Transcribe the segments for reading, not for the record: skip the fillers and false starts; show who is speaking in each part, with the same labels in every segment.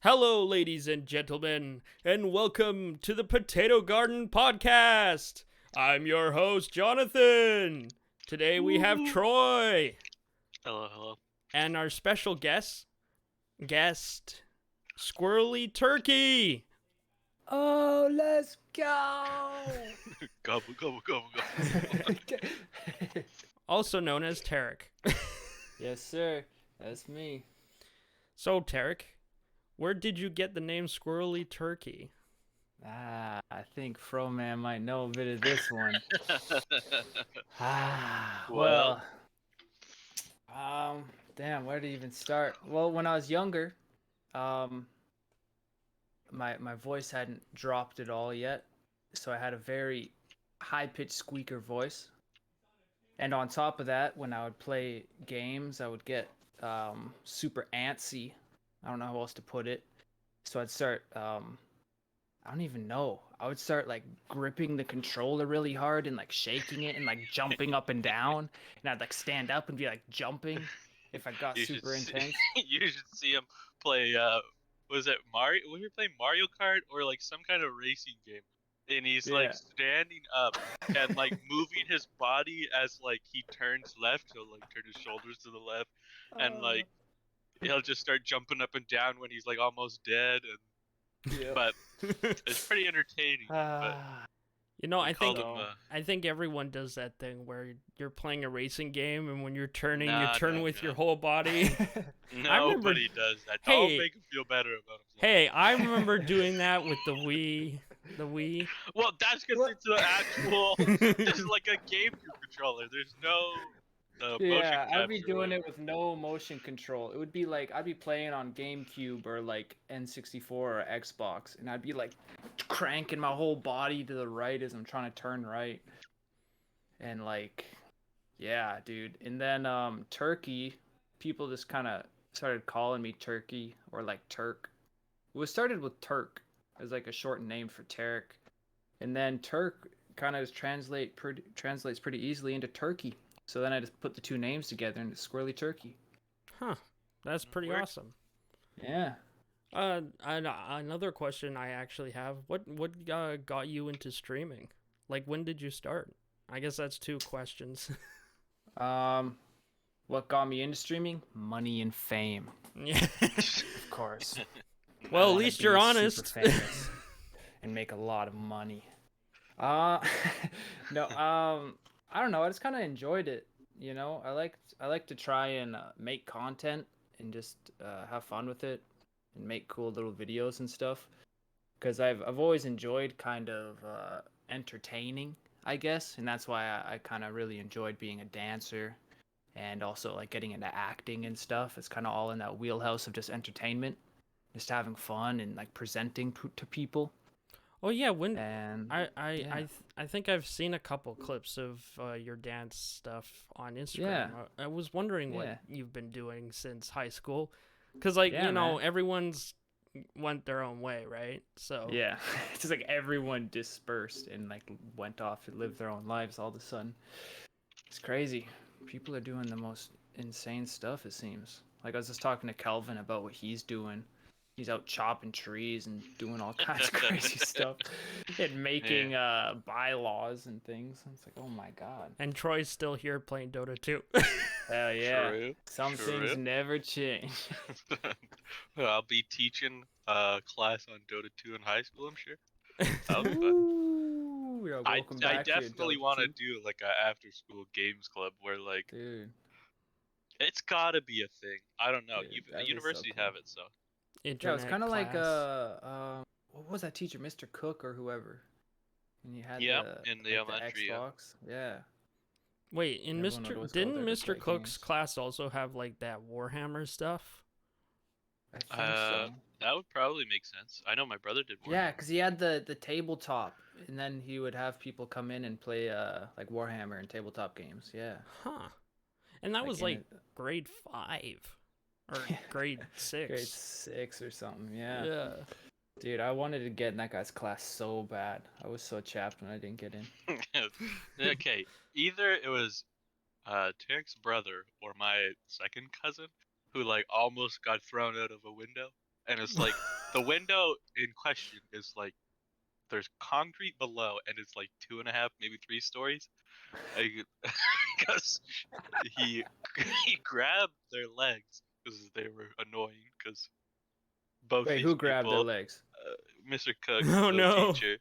Speaker 1: Hello, ladies and gentlemen, and welcome to the Potato Garden Podcast. I'm your host, Jonathan. Today we have Troy
Speaker 2: Hello.
Speaker 1: and our special guest, SquirrellyTurkey,
Speaker 3: Oh, let's go!
Speaker 2: Gobble, gobble, gobble, gobble.
Speaker 1: also known as Terrick.
Speaker 3: Yes, sir. That's me.
Speaker 1: So, Terrick, where did you get the name SquirrellyTurkey?
Speaker 3: I think Froman might know a bit of this one.
Speaker 2: Well.
Speaker 3: Damn, where to even start? Well, when I was younger, my voice hadn't dropped at all yet, so I had a very high-pitched squeaker voice. And on top of that, when I would play games, I would get super antsy. I don't know how else to put it. So I'd start, I don't even know. I would start like gripping the controller really hard and like shaking it and like jumping up and down. And I'd like stand up and be like jumping if I got super intense.
Speaker 2: You should see him play, was it Mario? Was he playing Mario Kart or like some kind of racing game? And he's like standing up and like moving his body as like he turns left. He'll like turn his shoulders to the left and like he'll just start jumping up and down when he's like almost dead. And but it's pretty entertaining. But
Speaker 1: You know, I think everyone does that thing where you're playing a racing game and when you're turning, you turn with your whole body.
Speaker 2: Nobody does that. Don't make him feel better about himself.
Speaker 1: Hey, I remember doing that with the Wii.
Speaker 2: Well, that's because it's an actual. It's like a GameCube controller. There's no. Motion
Speaker 3: I'd be doing it with no motion control. It would be like I'd be playing on GameCube or like N64 or Xbox, and I'd be like cranking my whole body to the right as I'm trying to turn right. And like, yeah, dude. And then Turkey, people just kind of started calling me Turkey or like Turk. It was started with Turk as like a short name for Terrick, and then Turk kind of translates pretty easily into Turkey. So then I just put the two names together into SquirrellyTurkey.
Speaker 1: Huh, that's pretty awesome.
Speaker 3: Yeah.
Speaker 1: Another question I actually have: what got you into streaming? Like, when did you start? I guess that's two questions.
Speaker 3: What got me into streaming? Money and fame.
Speaker 1: Yeah.
Speaker 3: Of course.
Speaker 1: Well, at least you're honest.
Speaker 3: And make a lot of money. No. I don't know. I just kind of enjoyed it. You know, I like to try and make content and just have fun with it and make cool little videos and stuff. Because I've always enjoyed kind of entertaining, I guess, and that's why I kind of really enjoyed being a dancer and also like getting into acting and stuff. It's kind of all in that wheelhouse of just entertainment, just having fun and like presenting to people.
Speaker 1: Oh yeah, I think I've seen a couple clips of your dance stuff on Instagram.
Speaker 3: Yeah.
Speaker 1: I was wondering what you've been doing since high school, because like everyone's went their own way, right? So
Speaker 3: yeah, it's just like everyone dispersed and like went off to live their own lives all of a sudden. It's crazy. People are doing the most insane stuff, it seems. Like I was just talking to Kelvin about what he's doing. He's out chopping trees and doing all kinds of crazy stuff and making bylaws and things. It's like, oh my god.
Speaker 1: And Troy's still here playing Dota 2.
Speaker 3: Hell yeah.
Speaker 2: True.
Speaker 3: Some things never change.
Speaker 2: I'll be teaching class on Dota 2 in high school, I'm sure. I definitely want to do like a after school games club where like
Speaker 3: dude,
Speaker 2: it's gotta be a thing. I don't know. Universities have it, so.
Speaker 3: Yeah, it's kind of like what was that teacher, Mr. Cook or whoever? And you had
Speaker 2: in the elementary
Speaker 3: the Xbox. Yeah.
Speaker 1: Wait, didn't Mr. Cook's class also have like that Warhammer stuff?
Speaker 3: I think so.
Speaker 2: That would probably make sense. I know my brother did Warhammer.
Speaker 3: Yeah, because he had the tabletop, and then he would have people come in and play like Warhammer and tabletop games. Yeah.
Speaker 1: Huh. And that was like grade 5. Or grade 6.
Speaker 3: Grade 6 or something, yeah.
Speaker 1: Yeah.
Speaker 3: Dude, I wanted to get in that guy's class so bad. I was so chapped when I didn't get in.
Speaker 2: Okay, either it was Terrick's brother or my second cousin who like almost got thrown out of a window and it's like the window in question is like there's concrete below, and it's like 2.5, maybe 3 stories. Because he grabbed their legs because they were annoying. Because both
Speaker 3: Wait,
Speaker 2: these
Speaker 3: who grabbed their
Speaker 2: people,
Speaker 3: legs?
Speaker 2: Mr. Cook,
Speaker 1: Oh,
Speaker 2: the
Speaker 1: no.
Speaker 2: teacher,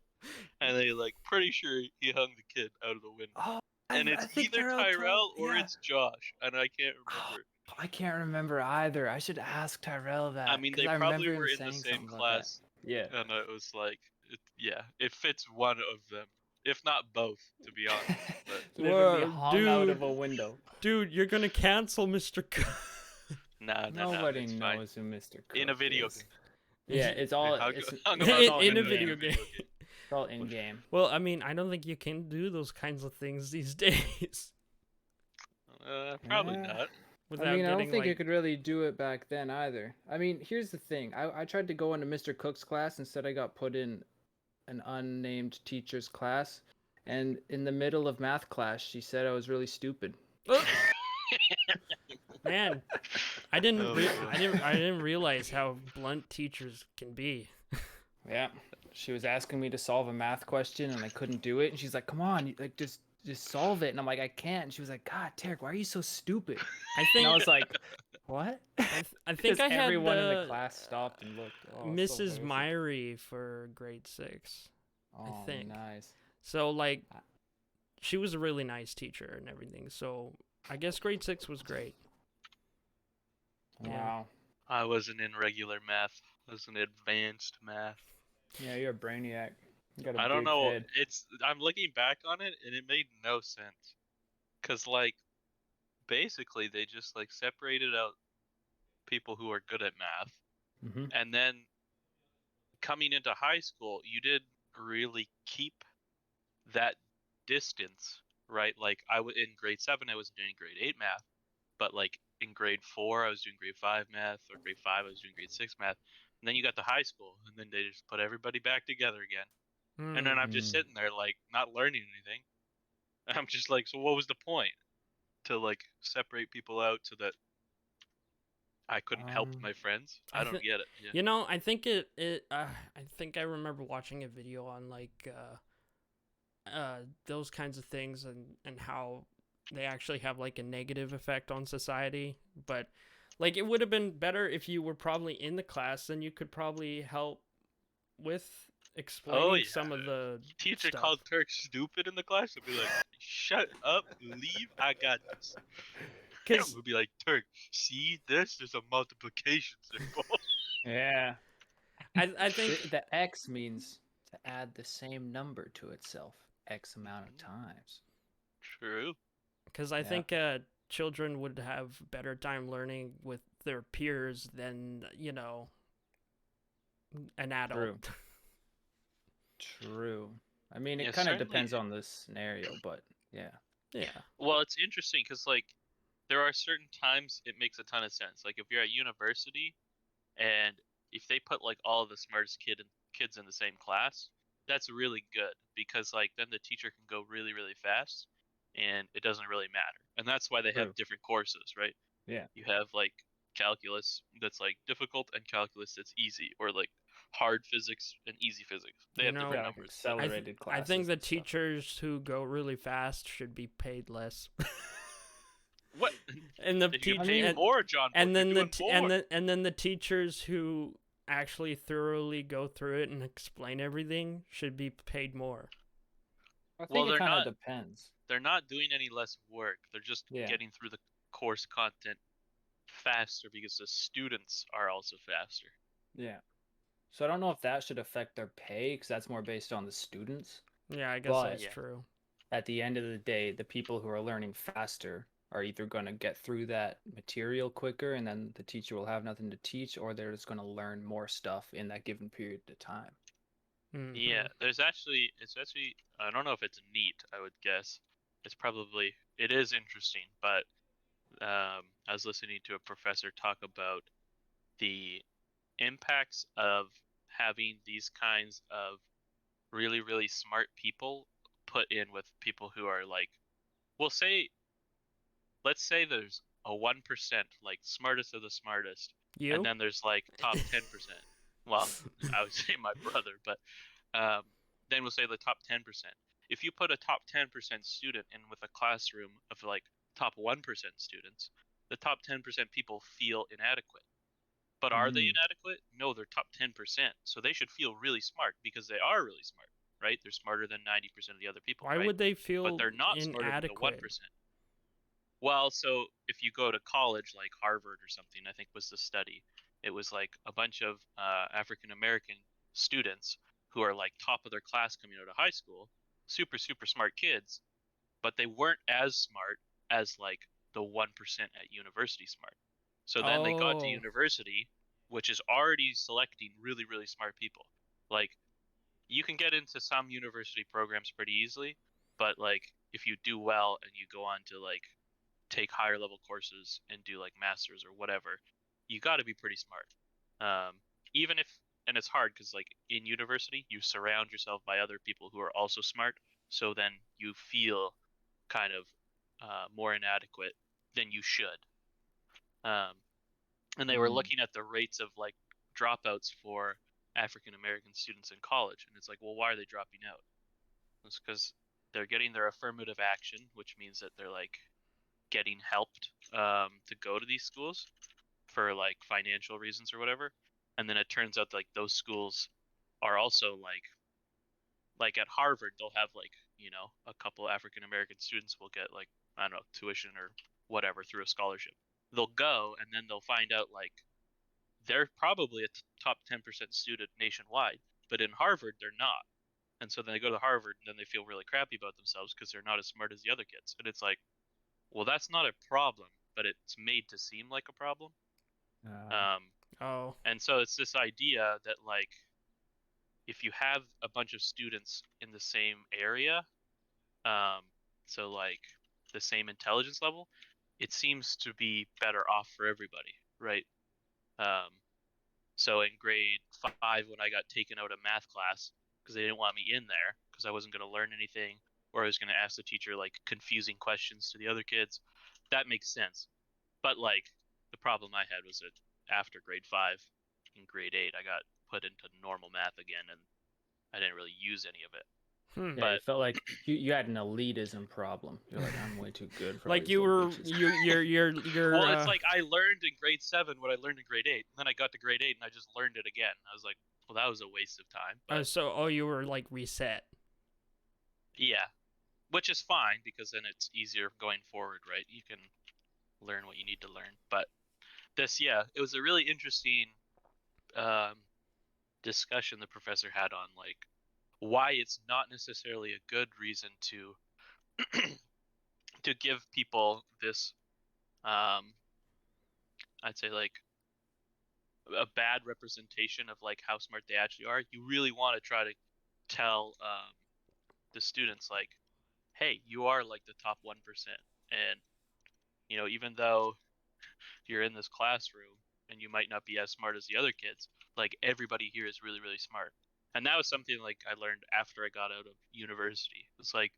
Speaker 2: and they like pretty sure he hung the kid out of the window.
Speaker 3: Oh,
Speaker 2: And it's
Speaker 3: I think
Speaker 2: either Tyrell or
Speaker 3: yeah.
Speaker 2: it's Josh, and I can't remember.
Speaker 3: I can't remember either. I should ask Tyrell that.
Speaker 2: I mean,
Speaker 3: 'cause
Speaker 2: they
Speaker 3: I
Speaker 2: probably
Speaker 3: remember him
Speaker 2: were in the
Speaker 3: saying
Speaker 2: same
Speaker 3: something about that.
Speaker 2: class,
Speaker 3: Yeah.
Speaker 2: and it was like, it fits one of them, if not both, to be honest. But
Speaker 3: Literally
Speaker 1: Whoa,
Speaker 3: hung out
Speaker 1: dude.
Speaker 3: of a window.
Speaker 1: Dude, you're gonna cancel Mr.
Speaker 2: nah,
Speaker 3: Nobody
Speaker 2: it's fine.
Speaker 3: knows who Mr. Cook
Speaker 2: In a video
Speaker 3: is.
Speaker 2: game.
Speaker 3: Yeah, it's all
Speaker 2: Hung-
Speaker 3: it's,
Speaker 2: hung
Speaker 3: it's
Speaker 2: about
Speaker 3: all
Speaker 1: in a
Speaker 3: in-game.
Speaker 1: video game.
Speaker 3: It's all in game.
Speaker 1: Well, I mean, I don't think you can do those kinds of things these days.
Speaker 2: Probably
Speaker 3: Yeah.
Speaker 2: not.
Speaker 1: Without
Speaker 3: I mean, I don't
Speaker 1: getting,
Speaker 3: think you
Speaker 1: like,
Speaker 3: could really do it back then either. I mean, here's the thing. I tried to go into Mr. Cook's class. Instead, I got put in an unnamed teacher's class. And in the middle of math class, she said I was really stupid.
Speaker 1: Man, I didn't
Speaker 2: Oh,
Speaker 1: re-
Speaker 2: boy.
Speaker 1: I didn't realize how blunt teachers can be.
Speaker 3: Yeah. She was asking me to solve a math question, and I couldn't do it. And she's like, "Come on, like just solve it." And I'm like, "I can't." And she was like, "God, Terrick, why are you so stupid?"
Speaker 1: I
Speaker 3: And
Speaker 1: think
Speaker 3: I was like, "What?"
Speaker 1: I think I had
Speaker 3: everyone in the class stopped and looked. Oh, it's so
Speaker 1: Mrs.
Speaker 3: embarrassing.
Speaker 1: Myrie for grade 6.
Speaker 3: Oh,
Speaker 1: think.
Speaker 3: nice.
Speaker 1: So, like, she was a really nice teacher and everything. So I guess grade 6 was great. Yeah.
Speaker 3: Wow.
Speaker 2: I wasn't in regular math. I was in advanced math.
Speaker 3: Yeah, you're a brainiac. You got a
Speaker 2: I don't
Speaker 3: big
Speaker 2: know.
Speaker 3: head.
Speaker 2: I'm looking back on it, and it made no sense. Cause like, basically, they just like separated out people who are good at math,
Speaker 3: Mm-hmm.
Speaker 2: and then coming into high school, you didn't really keep that distance, right? Like I was in grade 7, I was doing grade 8 math, but like in grade 4, I was doing grade 5 math, or grade 5, I was doing grade 6 math. And then you got to high school, and then they just put everybody back together again. And then I'm just sitting there like not learning anything. And I'm just like, so what was the point to like separate people out so that I couldn't help my friends? I don't get it. Yeah.
Speaker 1: You know, I think I think I remember watching a video on like those kinds of things and how they actually have like a negative effect on society, but like it would have been better if you were probably in the class, then you could probably help with explaining some of the
Speaker 2: teacher
Speaker 1: stuff.
Speaker 2: called Turk stupid in the class. I'd be like, shut up, leave, I got this.
Speaker 1: Because
Speaker 2: We'd be like, Turk, see this is a multiplication symbol.
Speaker 1: Yeah. I think
Speaker 3: the X means to add the same number to itself X amount of times.
Speaker 2: True.
Speaker 1: because I think children would have better time learning with their peers than, you know, an adult.
Speaker 3: True. I mean, it
Speaker 2: Yeah,
Speaker 3: kind of
Speaker 2: certainly.
Speaker 3: depends on the scenario, but yeah.
Speaker 1: Yeah.
Speaker 2: Well, it's interesting because like there are certain times it makes a ton of sense. Like if you're at university and if they put like all of the smartest kids in the same class, that's really good because like then the teacher can go really really fast and it doesn't really matter. And that's why they
Speaker 3: True.
Speaker 2: have different courses, right?
Speaker 3: Yeah.
Speaker 2: You have like calculus that's like difficult and calculus that's easy, or like hard physics and easy physics. They
Speaker 1: You
Speaker 2: have
Speaker 1: know,
Speaker 2: different
Speaker 3: Yeah, like
Speaker 2: numbers. So-
Speaker 3: accelerated
Speaker 1: I
Speaker 3: classes.
Speaker 1: think the
Speaker 3: and stuff.
Speaker 1: teachers who go really fast should be paid less.
Speaker 2: What?
Speaker 1: And the
Speaker 2: If you
Speaker 1: teach
Speaker 2: pay
Speaker 1: and,
Speaker 2: more, John,
Speaker 1: and then the
Speaker 2: more.
Speaker 1: and then the teachers who actually thoroughly go through it and explain everything should be paid more.
Speaker 3: I think
Speaker 2: Well,
Speaker 3: it
Speaker 2: they're
Speaker 3: kind of
Speaker 2: not-
Speaker 3: depends.
Speaker 2: They're not doing any less work. They're just
Speaker 3: Yeah.
Speaker 2: getting through the course content faster because the students are also faster.
Speaker 3: Yeah. So I don't know if that should affect their pay because that's more based on the students.
Speaker 1: Yeah, I guess
Speaker 3: But-
Speaker 1: that's
Speaker 2: Yeah.
Speaker 1: true.
Speaker 3: At the end of the day, the people who are learning faster are either going to get through that material quicker and then the teacher will have nothing to teach, or they're just going to learn more stuff in that given period of time.
Speaker 1: Mhm.
Speaker 2: Yeah, it's actually I don't know if it's neat. I would guess it is interesting, but I was listening to a professor talk about the impacts of having these kinds of really really smart people put in with people who are like, let's say there's a 1% like smartest of the smartest
Speaker 1: You?
Speaker 2: and then there's like top 10%. Well, I would say my brother, but then we'll say the top 10%. If you put a top 10% student in with a classroom of like top 1% students, the top 10% people feel inadequate. But are they inadequate? No, they're top 10%. So they should feel really smart because they are really smart, right? They're smarter than 90% of the other people,
Speaker 1: Why
Speaker 2: right?
Speaker 1: would they
Speaker 2: But
Speaker 1: feel
Speaker 2: they're not smarter than the 1%.
Speaker 1: inadequate?
Speaker 2: Well, so if you go to college like Harvard or something, I think was the study. It was like a bunch of African American students who are like top of their class coming out of high school, super, super smart kids, but they weren't as smart as like the 1% at university smart. So then they got to
Speaker 1: Oh,
Speaker 2: university, which is already selecting really, really smart people. Like you can get into some university programs pretty easily, but like if you do well and you go on to like take higher level courses and do like masters or whatever, you got to be pretty smart. Even if, and it's hard because like in university you surround yourself by other people who are also smart, so then you feel kind of more inadequate than you should. Um, and they were looking at the rates of like dropouts for African American students in college, and it's like, well, why are they dropping out? It's because they're getting their affirmative action, which means that they're like getting helped to go to these schools for like financial reasons or whatever. And then it turns out like those schools are also like at Harvard, they'll have like, you know, a couple African American students will get like, I don't know, tuition or whatever through a scholarship. They'll go and then they'll find out like they're probably a top 10% student nationwide, but in Harvard they're not. And so then they go to Harvard and then they feel really crappy about themselves because they're not as smart as the other kids. And it's like, well, that's not a problem, but it's made to seem like a problem.
Speaker 1: oh,
Speaker 2: And so it's this idea that like if you have a bunch of students in the same area, um, so like the same intelligence level, it seems to be better off for everybody, right? Um, so in grade 5, when I got taken out of math class because they didn't want me in there because I wasn't going to learn anything, or I was going to ask the teacher like confusing questions to the other kids, that makes sense. But like the problem I had was that after grade 5, in grade 8, I got put into normal math again, and I didn't really use any of it.
Speaker 3: Yeah,
Speaker 2: But
Speaker 3: you felt like you had an elitism problem. You're like, I'm way too good for all
Speaker 1: like
Speaker 3: these
Speaker 1: you
Speaker 3: little
Speaker 1: were
Speaker 3: bitches.
Speaker 1: you're
Speaker 2: well, it's like I learned in grade 7 what I learned in grade 8, and then I got to grade 8 and I just learned it again. I was like, well, that was a waste of time. But
Speaker 1: you were like reset.
Speaker 2: yeah, which is fine because then it's easier going forward, right? You can learn what you need to learn. But this, yeah, it was a really interesting um, discussion the professor had on like why it's not necessarily a good reason to to give people this I'd say like a bad representation of like how smart they actually are. You really want to try to tell the students like, hey, you are like the top 1%, and you know, even though you're in this classroom and you might not be as smart as the other kids, like everybody here is really, really smart. And that was something like I learned after I got out of university. It's like,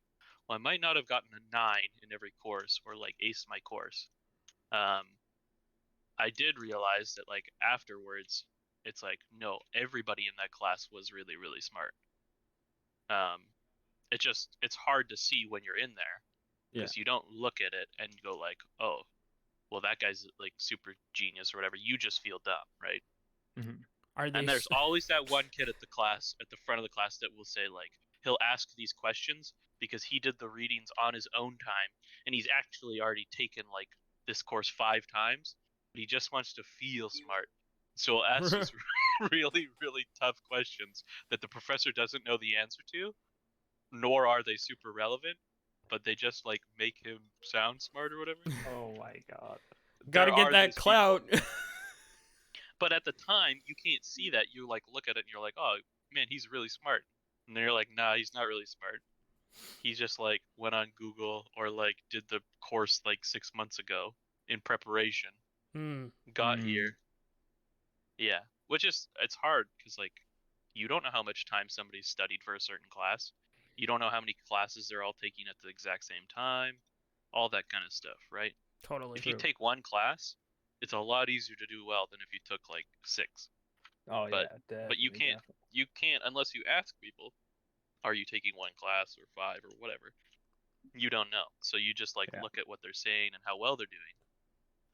Speaker 2: well, I might not have gotten a 9 in every course or like aced my course. Um, I did realize that like afterwards, it's like, no, everybody in that class was really, really smart. Um, it's hard to see when you're in there
Speaker 3: Yeah.
Speaker 2: because you don't look at it and go like, oh, well, that guy's like super genius or whatever. You just feel dumb, right?
Speaker 1: Are they
Speaker 2: And there's always that one kid at the front of the class that will say like, he'll ask these questions because he did the readings on his own time and he's actually already taken like this course 5 times, but he just wants to feel smart. So he'll ask these really, really tough questions that the professor doesn't know the answer to, nor are they super relevant, but they just like make him sound smart or whatever.
Speaker 3: Oh my god.
Speaker 1: gotta
Speaker 2: There
Speaker 1: get
Speaker 2: are
Speaker 1: that
Speaker 2: these people.
Speaker 1: clout?
Speaker 2: But at the time, you can't see that. You like look at it and you're like, oh man, he's really smart. And then you're like, nah, he's not really smart. He just like went on Google or like did the course like 6 months ago in preparation. Got here. Yeah. Which is it's hard because like you don't know how much time somebody's studied for a certain class. You don't know how many classes they're all taking at the exact same time. All that kind of stuff, right?
Speaker 1: Totally.
Speaker 2: If you take one class it's a lot easier to do well than if you took like 6.
Speaker 3: Oh
Speaker 2: But
Speaker 3: yeah,
Speaker 2: but you
Speaker 3: definitely.
Speaker 2: can't unless you ask people, are you taking 1 class or 5 or whatever? You don't know. So you just like
Speaker 3: Yeah.
Speaker 2: look at what they're saying and how well they're doing,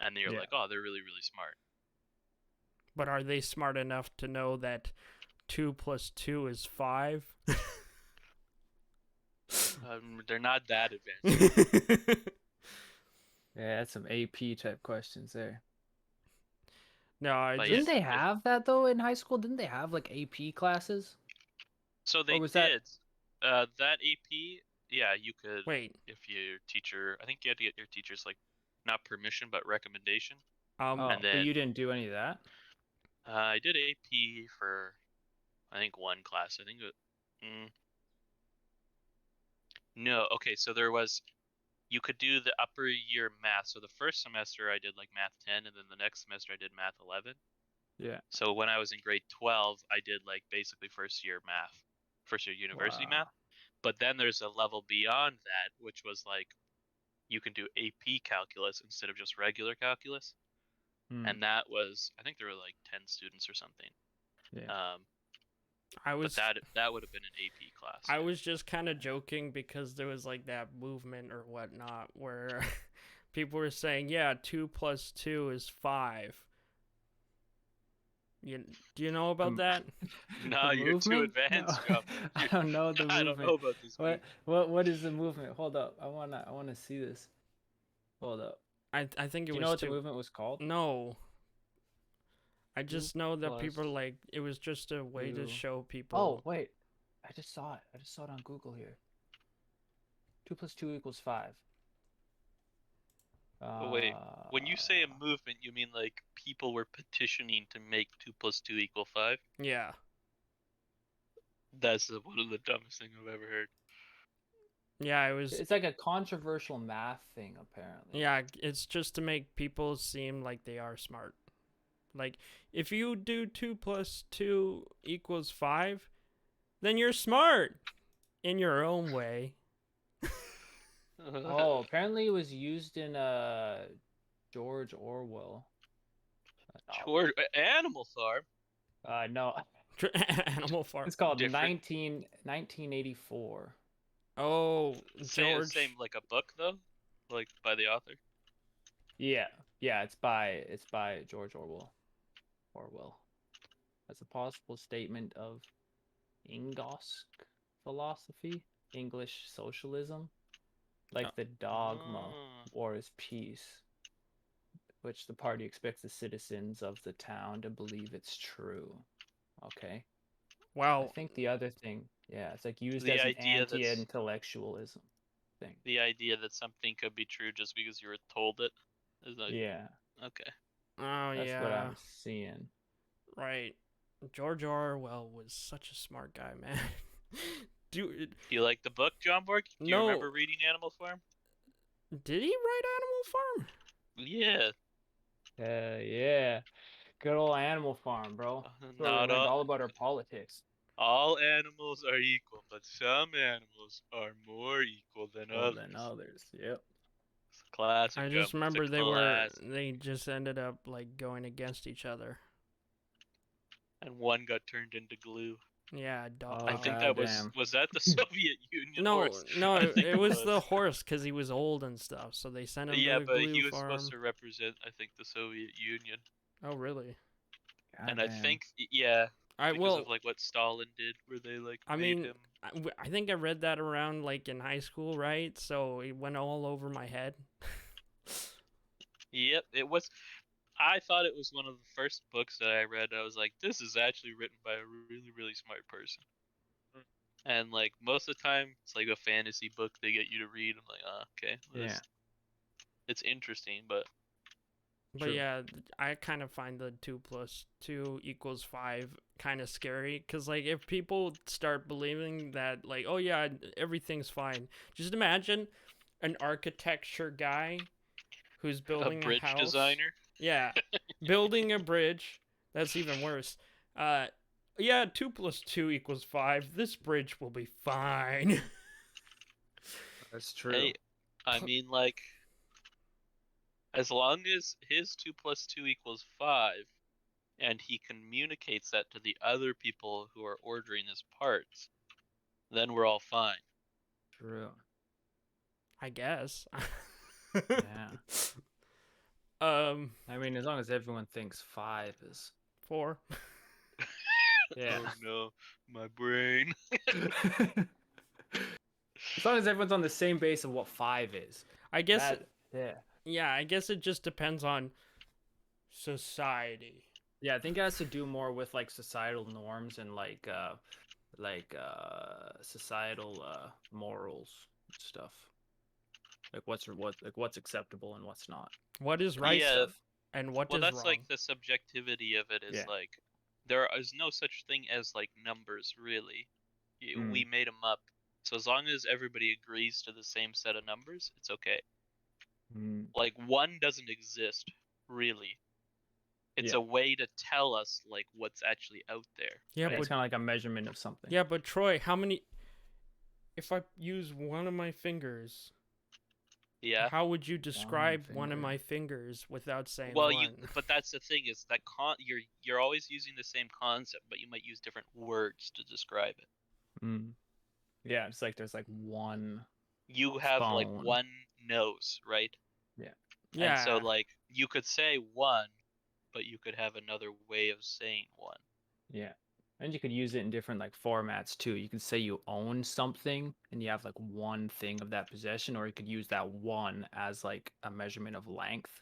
Speaker 2: and then you're
Speaker 3: Yeah.
Speaker 2: like, oh, they're really really smart.
Speaker 1: But are they smart enough to know that 2 plus 2 is 5?
Speaker 2: They're not that advanced.
Speaker 3: Yeah, that's some AP type questions there.
Speaker 1: No, I
Speaker 2: But
Speaker 3: Didn't
Speaker 1: just
Speaker 3: they have that though in high school? Didn't they have like AP classes?
Speaker 2: So
Speaker 3: Or
Speaker 2: they
Speaker 3: was that?
Speaker 2: did. That AP, yeah, you could
Speaker 1: wait.
Speaker 2: if your teacher. I think you had to get your teacher's like not permission but recommendation.
Speaker 3: Oh,
Speaker 2: And
Speaker 3: but
Speaker 2: then
Speaker 3: you didn't do any of that.
Speaker 2: I did AP for I think 1 class. I think no. Okay, so there was you could do the upper year math. So the first semester I did like math 10, and then the next semester I did math 11.
Speaker 3: Yeah.
Speaker 2: So when I was in grade 12, I did like basically first year math, first year university math.
Speaker 3: Wow.
Speaker 2: But then there's a level beyond that, which was like you can do AP calculus instead of just regular calculus.
Speaker 3: Hmm.
Speaker 2: And that was, I think there were like 10 students or something.
Speaker 3: Yeah.
Speaker 1: I
Speaker 2: But
Speaker 1: was
Speaker 2: that would have been an AP class.
Speaker 1: I was just kind of joking because there was like that movement or whatnot where people were saying, yeah, 2 plus 2 is 5. Do you know about
Speaker 3: Um,
Speaker 1: that?
Speaker 2: No,
Speaker 3: The
Speaker 2: you're too
Speaker 3: movement?
Speaker 2: advanced,
Speaker 3: No,
Speaker 2: John.
Speaker 3: I don't know the
Speaker 2: I don't know
Speaker 3: movement.
Speaker 2: about this
Speaker 3: What
Speaker 2: movement.
Speaker 3: what is the movement? Hold up. I wanna see this. Hold up.
Speaker 1: I think it
Speaker 3: Do you
Speaker 1: was
Speaker 3: know what the
Speaker 1: 2.
Speaker 3: movement was called?
Speaker 1: No. I
Speaker 3: 2
Speaker 1: just know that
Speaker 3: plus
Speaker 1: people like it was just a way to
Speaker 3: 2.
Speaker 1: show
Speaker 3: Oh,
Speaker 1: people.
Speaker 3: wait. I just saw it. I just saw it on Google here. 2 plus 2 equals 5.
Speaker 2: But wait, when you say a
Speaker 3: Uh,
Speaker 2: movement, you mean like people were petitioning to make 2 plus 2 equal 5?
Speaker 1: Yeah.
Speaker 2: That's one of the dumbest things I've ever heard.
Speaker 1: Yeah, it was
Speaker 3: it's like a controversial math thing, apparently.
Speaker 1: yeah, it's just to make people seem like they are smart. Like if you do 2 plus 2 equals 5, then you're smart in your own way.
Speaker 3: Oh, apparently it was used in George Orwell novel.
Speaker 2: George, Animal Farm.
Speaker 3: No,
Speaker 1: Animal Farm.
Speaker 3: it's called
Speaker 2: Different.
Speaker 3: 1984.
Speaker 1: Oh,
Speaker 2: Same,
Speaker 1: George.
Speaker 2: same like a book though, like by the author.
Speaker 3: Yeah, yeah, it's by George Orwell. Orwell. That's a possible statement of Ingosk philosophy, English socialism, like the dogma,
Speaker 2: Oh.
Speaker 3: war is peace, which the party expects the citizens of the town to believe it's true. Okay. I
Speaker 1: Wow.
Speaker 3: think the other thing, yeah, it's like used
Speaker 2: The
Speaker 3: as an
Speaker 2: idea that's
Speaker 3: anti-intellectualism thing.
Speaker 2: the idea that something could be true just because you were told it is like
Speaker 3: Yeah,
Speaker 2: okay.
Speaker 1: Oh
Speaker 3: that's what
Speaker 1: yeah.
Speaker 3: I'm seeing.
Speaker 1: Right. George Orwell was such a smart guy, man. Dude,
Speaker 2: Do you like the book, John Borg? Do you
Speaker 1: no.
Speaker 2: remember reading Animal Farm?
Speaker 1: Did he write Animal Farm?
Speaker 2: Yeah.
Speaker 3: Yeah. Good old Animal Farm, bro. That's where we
Speaker 2: Not
Speaker 3: learned all about our politics.
Speaker 2: all animals are equal, but some animals are more equal than
Speaker 3: Well,
Speaker 2: others.
Speaker 3: than others. Yep.
Speaker 2: It's a classic.
Speaker 1: I just
Speaker 2: John. It's a
Speaker 1: remember
Speaker 2: classic.
Speaker 1: they just ended up like going against each other.
Speaker 2: And one got turned into glue.
Speaker 1: Yeah,
Speaker 3: Oh,
Speaker 2: I think that
Speaker 3: goddamn.
Speaker 2: was that the Soviet Union
Speaker 1: no,
Speaker 2: horse?
Speaker 1: no,
Speaker 2: I think
Speaker 1: it was the horse because he was old and stuff. So they sent him
Speaker 2: Yeah,
Speaker 1: to the
Speaker 2: but
Speaker 1: glue
Speaker 2: he was
Speaker 1: farm.
Speaker 2: supposed to represent, I think, the Soviet Union.
Speaker 1: Oh, really?
Speaker 2: And I
Speaker 3: Goddamn.
Speaker 2: think, yeah,
Speaker 1: I
Speaker 2: because of like what Stalin did, where they like
Speaker 1: I
Speaker 2: made
Speaker 1: mean,
Speaker 2: him.
Speaker 1: I think I read that around like in high school, right? So it went all over my head.
Speaker 2: Yep, it was. I thought it was one of the first books that I read. I was like, this is actually written by a really, really smart person. And like most of the time, it's like a fantasy book they get you to read. I'm like, oh, okay, well,
Speaker 3: Yeah.
Speaker 2: it's interesting, but
Speaker 1: But
Speaker 3: True.
Speaker 1: yeah, I kind of find the 2 plus 2 equals 5 kind of scary. Because, like, if people start believing that, like, oh, yeah, everything's fine. Just imagine an architecture guy who's
Speaker 2: a
Speaker 1: building a
Speaker 2: bridge
Speaker 1: house.
Speaker 2: designer.
Speaker 1: Yeah, building a bridge. That's even worse. Yeah, 2 plus 2 equals 5. This bridge will be
Speaker 3: That's true.
Speaker 2: Hey, I mean, like, As long as his 2 plus 2 equals 5, and he communicates that to the other people who are ordering his parts, then we're all fine.
Speaker 3: True.
Speaker 1: I guess.
Speaker 3: Yeah. I mean, as long as everyone thinks 5 is
Speaker 1: 4.
Speaker 3: yeah.
Speaker 2: Oh no, my brain.
Speaker 3: As long as everyone's on the same base of what 5 is.
Speaker 1: I guess.
Speaker 3: Yeah.
Speaker 1: Yeah, I guess it just depends on society.
Speaker 3: Yeah, I think it has to do more with like societal norms and like societal morals and stuff. Like what's acceptable and what's not.
Speaker 1: What is right
Speaker 2: Yeah.
Speaker 1: stuff and what
Speaker 2: Well,
Speaker 1: is
Speaker 2: that's
Speaker 1: wrong?
Speaker 2: like the subjectivity of it is
Speaker 3: Yeah.
Speaker 2: like there is no such thing as like numbers really. We made them up. So as long as everybody agrees to the same set of numbers, it's okay. Like 1 doesn't exist really. It's a way to tell us like what's actually out there.
Speaker 1: Yeah,
Speaker 3: Right?
Speaker 1: but
Speaker 3: It's kind of like a measurement of something.
Speaker 1: yeah, but Troy, how many? If I use one of my fingers,
Speaker 2: Yeah.
Speaker 1: how would you describe one of my fingers without saying
Speaker 2: Well,
Speaker 1: one?
Speaker 2: but that's the thing is that you're always using the same concept, but you might use different words to describe it.
Speaker 3: Yeah, it's like there's like one.
Speaker 2: You have like
Speaker 3: phone.
Speaker 2: 1 nose, right?
Speaker 3: Yeah.
Speaker 1: Yeah.
Speaker 2: And so like you could say 1, but you could have another way of saying 1.
Speaker 3: Yeah. And you could use it in different like formats too. You could say you own something and you have like one thing of that possession, or you could use that 1 as like a measurement of length.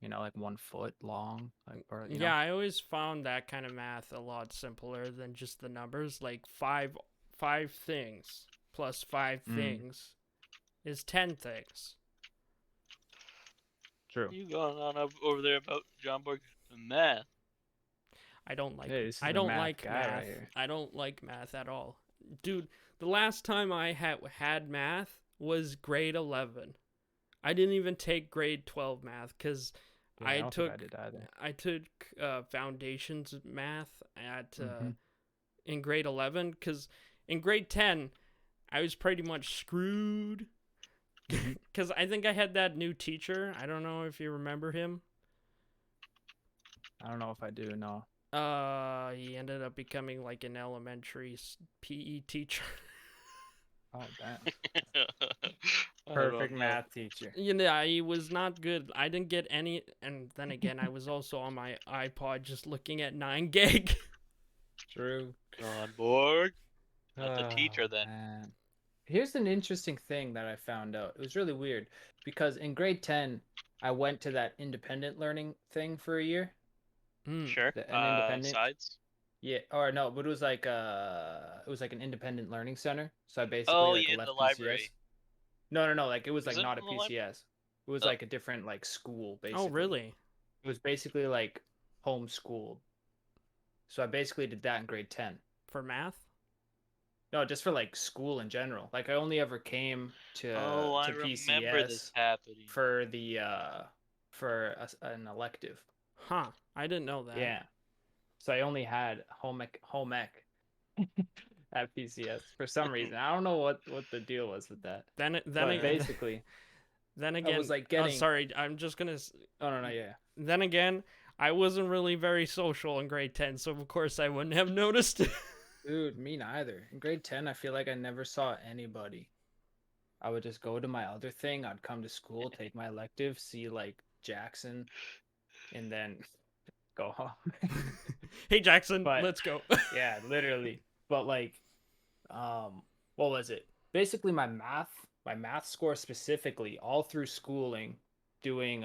Speaker 3: You know, like 1 foot long. Or you know?
Speaker 1: I always found that kind of math a lot simpler than just the numbers. Like five things plus 5 things is 10 things.
Speaker 3: True.
Speaker 2: You going on over there about Jonborgva math?
Speaker 1: I don't like.
Speaker 3: Hey, this is
Speaker 1: I
Speaker 3: the
Speaker 1: don't
Speaker 3: math
Speaker 1: like
Speaker 3: guy
Speaker 1: math.
Speaker 3: right here.
Speaker 1: I don't like math at all, dude. The last time I had math was grade 11. I didn't even take grade 12 math because
Speaker 3: Yeah, I don't think I did either.
Speaker 1: I took foundations math at in grade 11 because in grade 10 I was pretty much screwed because I think I had that new teacher. I don't know if you remember him.
Speaker 3: I don't know if I do. No.
Speaker 1: He ended up becoming like an elementary PE teacher.
Speaker 3: Oh, damn. Perfect math teacher.
Speaker 1: Yeah, he was not good. I didn't get any, and then again, I was also on my iPod just looking at 9gag.
Speaker 3: True.
Speaker 2: Jonborg, not the teacher then.
Speaker 3: Man. Here's an interesting thing that I found out. It was really weird because in grade 10, I went to that independent learning thing for a year.
Speaker 2: Sure.
Speaker 3: An independent
Speaker 2: Sides.
Speaker 3: Yeah, or no, but it was like an independent learning center. So I basically like
Speaker 2: in
Speaker 3: left
Speaker 2: the
Speaker 3: PCS.
Speaker 2: library.
Speaker 3: No, like it was
Speaker 2: Was
Speaker 3: like
Speaker 2: it
Speaker 3: not a
Speaker 2: in the library?
Speaker 3: PCS. It was like a different like school basically.
Speaker 1: Oh, really?
Speaker 3: It was basically like homeschooled. So I basically did that in grade 10.
Speaker 1: For math?
Speaker 3: No, just for like school in general. Like I only ever came to
Speaker 2: I
Speaker 3: PCS
Speaker 2: remember this happening.
Speaker 3: for the an elective.
Speaker 1: Huh. I didn't know that.
Speaker 3: Yeah. So I only had home ec at PCS for some reason. I don't know what the deal was with that. Basically,
Speaker 1: then again,
Speaker 3: I was like getting.
Speaker 1: Oh, sorry, I'm just gonna.
Speaker 3: Oh no, yeah.
Speaker 1: Then again, I wasn't really very social in grade 10, so of course I wouldn't have noticed.
Speaker 3: Dude, me neither. In grade 10, I feel like I never saw anybody. I would just go to my other thing. I'd come to school, take my elective, see like Jackson, and then go home.
Speaker 1: Hey Jackson, let's go.
Speaker 3: Yeah, literally. But like, what was it? Basically, my math score specifically, all through schooling, doing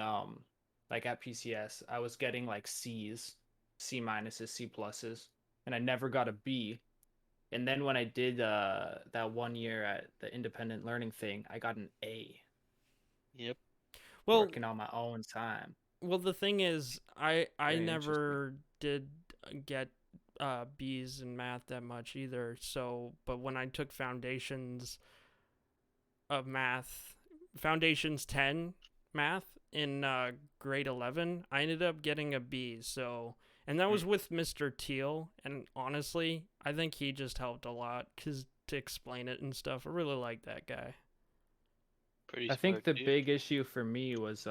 Speaker 3: like at PCS, I was getting like C's, C minuses, C pluses, and I never got a B. And then when I did that 1 year at the independent learning thing, I got an A.
Speaker 2: Yep.
Speaker 1: Well,
Speaker 3: working on my own time.
Speaker 1: Well, the thing is, I
Speaker 3: Very
Speaker 1: never did get B's in math that much either. So, but when I took foundations of math, foundations 10 math in grade 11, I ended up getting a B. So, and that was with Mr. Teal. And honestly, I think he just helped a lot to explain it and stuff. I really like that guy.
Speaker 2: Pretty
Speaker 3: I think
Speaker 2: smart,
Speaker 3: the
Speaker 2: dude.
Speaker 3: big issue for me was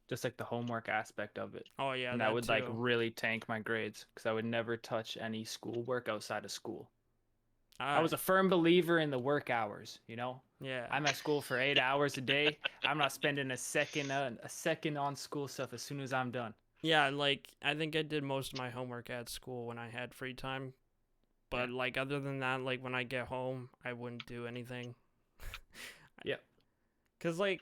Speaker 3: just like the homework aspect of it.
Speaker 1: Oh yeah,
Speaker 3: And that
Speaker 1: that
Speaker 3: would like
Speaker 1: too.
Speaker 3: really tank my grades because I would never touch any schoolwork outside of school. I
Speaker 1: Ah,
Speaker 3: was a firm believer in the work hours, you know?
Speaker 1: yeah.
Speaker 3: I'm at school for 8 hours a day. I'm not spending a second on school stuff as soon as I'm done.
Speaker 1: Yeah, like I think I did most of my homework at school when I had free time.
Speaker 3: Yeah.
Speaker 1: But like other than that, like when I get home, I wouldn't do anything.
Speaker 3: Yeah.
Speaker 1: Cause like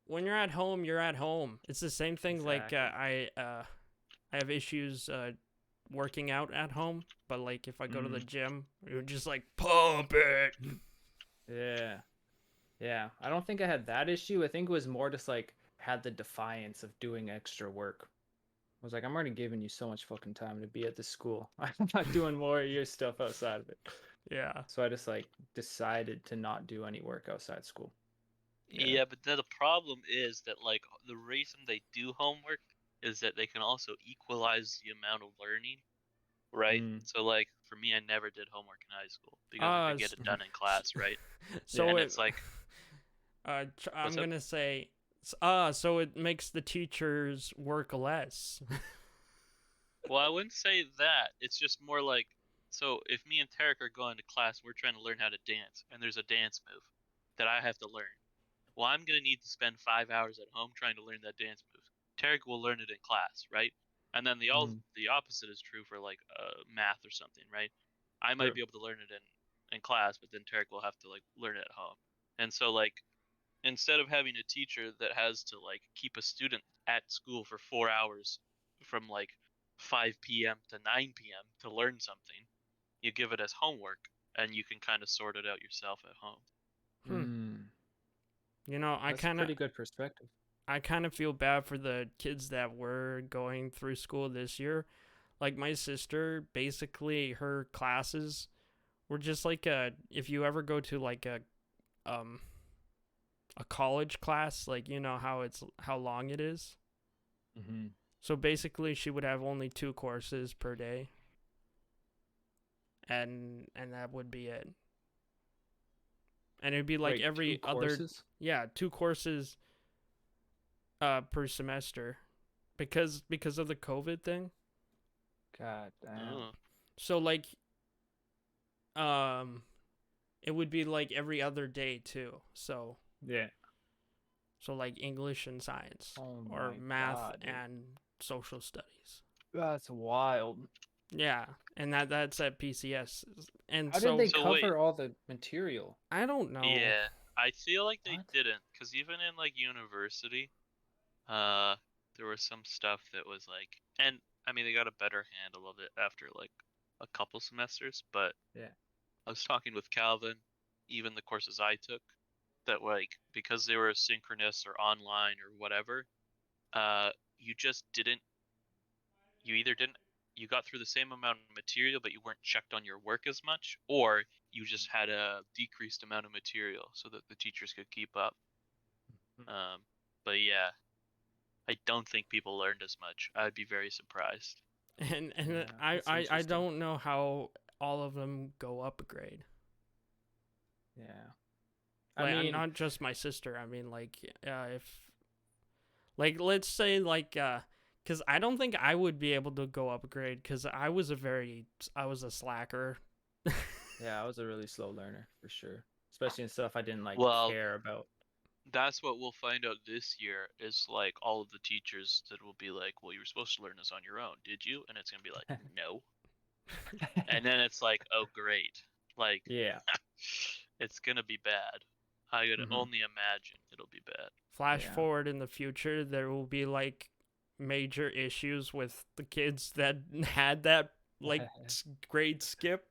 Speaker 1: when you're at home, you're at home. It's the same thing. Like
Speaker 3: Exactly.
Speaker 1: I have issues working out at home, but like if I go to the
Speaker 3: Mm,
Speaker 1: gym, it would just like pump it.
Speaker 3: yeah. Yeah. I don't think I had that issue. I think it was more just like had the defiance of doing extra work. I was like, I'm already giving you so much fucking time to be at the school. I'm not doing more of your stuff outside of it.
Speaker 1: Yeah.
Speaker 3: So I just like decided to not do any work outside school.
Speaker 1: Yeah.
Speaker 2: Yeah, but then the problem is that like the reason they do homework is that they can also equalize the amount of learning, right?
Speaker 3: Mm.
Speaker 2: So like for me, I never did homework in high school because I
Speaker 1: Uh,
Speaker 2: could get
Speaker 1: s-
Speaker 2: it done in class, right?
Speaker 3: Yeah.
Speaker 1: so
Speaker 2: And
Speaker 1: it
Speaker 2: it's like,
Speaker 1: I'm
Speaker 2: what's up?
Speaker 1: gonna say so it makes the teachers work less.
Speaker 2: Well, I wouldn't say that. It's just more like, so if me and Terrick are going to class, we're trying to learn how to dance, and there's a dance move that I have to learn. Well, I'm gonna need to spend 5 hours at home trying to learn that dance move. Terrick will learn it in class, right? And then
Speaker 3: Mm.
Speaker 2: the opposite is true for like math or something, right? I might
Speaker 3: True.
Speaker 2: be able to learn it in class, but then Terrick will have to like learn it at home. And so like instead of having a teacher that has to like keep a student at school for 4 hours from like 5 p.m. to 9 p.m. to learn something, you give it as homework and you can kind of sort it out yourself at home.
Speaker 1: Hmm.
Speaker 3: Mm.
Speaker 1: You know,
Speaker 3: That's a pretty good perspective.
Speaker 1: I kind of feel bad for the kids that were going through school this year. Like my sister, basically her classes were just like if you ever go to like um a college class, like you know how long it is.
Speaker 3: Mm-hmm.
Speaker 1: So basically she would have only 2 courses per day, and that would be it. And it'd be like
Speaker 3: Wait, two
Speaker 1: every other,
Speaker 3: courses?
Speaker 1: yeah, 2 courses per semester because of the COVID thing.
Speaker 3: God damn.
Speaker 2: Oh.
Speaker 1: So like um it would be like every other day too.
Speaker 3: Yeah.
Speaker 1: So like English and science
Speaker 3: Oh
Speaker 1: or
Speaker 3: my
Speaker 1: math
Speaker 3: God, dude.
Speaker 1: and social studies.
Speaker 3: That's wild.
Speaker 1: Yeah, and that's at PCS. And
Speaker 3: How did they
Speaker 1: so
Speaker 2: So wait,
Speaker 3: cover all the material?
Speaker 1: I don't know.
Speaker 2: yeah, I feel like they
Speaker 3: What?
Speaker 2: didn't, because even in like university, uh, there was some stuff that was like, and I mean they got a better handle of it after like a couple semesters, but
Speaker 3: Yeah.
Speaker 2: I was talking with Calvin, even the courses I took, that like because they were synchronous or online or whatever, you just didn't, you either didn't, you got through the same amount of material, but you weren't checked on your work as much, or you just had a decreased amount of material so that the teachers could keep up. Um, but yeah, I don't think people learned as much. I'd be very surprised.
Speaker 1: And
Speaker 3: Yeah, that's
Speaker 1: I
Speaker 3: interesting.
Speaker 1: don't know how all of them go up a grade.
Speaker 3: Yeah. I
Speaker 1: Like
Speaker 3: mean,
Speaker 1: not just my sister. I mean like if like let's say like cuz I don't think I would be able to go up a grade cuz I was a slacker.
Speaker 3: yeah, I was a really slow learner for sure, especially in stuff I didn't like
Speaker 2: Well,
Speaker 3: care about.
Speaker 2: that's what we'll find out this year is like all of the teachers that will be like, well, you were supposed to learn this on your own, did you? And it's going to be like, no. And then it's like, oh, great. Like,
Speaker 3: Yeah.
Speaker 2: it's going to be bad. I could
Speaker 3: Hmm.
Speaker 2: only imagine it'll be bad.
Speaker 1: Flash
Speaker 3: Yeah.
Speaker 1: forward in the future, there will be like major issues with the kids that had that like grade skip.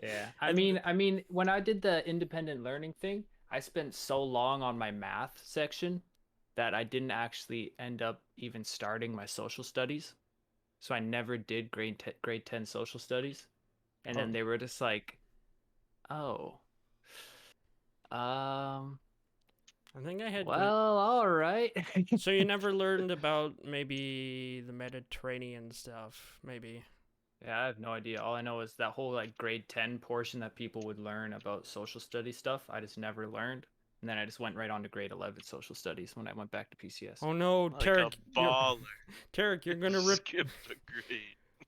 Speaker 3: Yeah.
Speaker 1: And
Speaker 3: I mean, when I did the independent learning thing, I spent so long on my math section that I didn't actually end up even starting my social studies. So I never did grade 10 social studies. And
Speaker 1: oh,
Speaker 3: then they were just like, "Oh, um,
Speaker 1: I think I had grade.
Speaker 3: well, all right."
Speaker 1: So you never learned about maybe the Mediterranean stuff, maybe.
Speaker 3: Yeah, I have no idea. All I know is that whole like grade 10 portion that people would learn about social study stuff, I just never learned. And then I just went right on to grade 11 social studies when I went back to PCS.
Speaker 1: Oh no,
Speaker 2: Like
Speaker 1: Terrick,
Speaker 2: a baller.
Speaker 1: Terrick, you're gonna rip
Speaker 2: Skip the grade.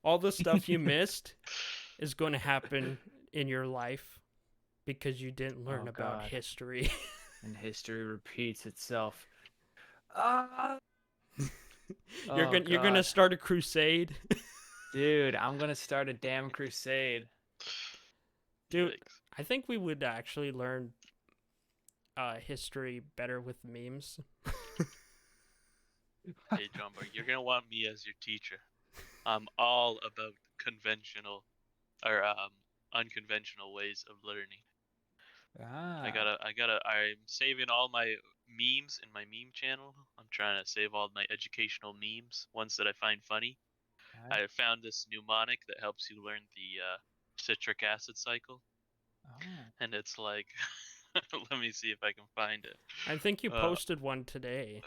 Speaker 1: all the stuff you missed is going to happen in your life because you didn't learn
Speaker 3: Oh,
Speaker 1: about
Speaker 3: God.
Speaker 1: history.
Speaker 3: And history repeats itself. Ah!
Speaker 1: You're
Speaker 3: Oh,
Speaker 1: gonna
Speaker 3: God.
Speaker 1: start a crusade.
Speaker 3: Dude, I'm gonna start a damn crusade.
Speaker 1: Dude,
Speaker 2: Yikes.
Speaker 1: I think we would actually learn history better with memes.
Speaker 2: Hey, Jonborg, you're gonna want me as your teacher. I'm all about conventional or unconventional ways of learning.
Speaker 3: Ah.
Speaker 2: I'm saving all my memes in my meme channel. I'm trying to save all my educational memes, ones that I find funny. I found this mnemonic that helps you learn the citric acid cycle,
Speaker 3: Oh.
Speaker 2: and it's like, let me see if I can find it.
Speaker 1: I think you
Speaker 2: Uh,
Speaker 1: posted one today.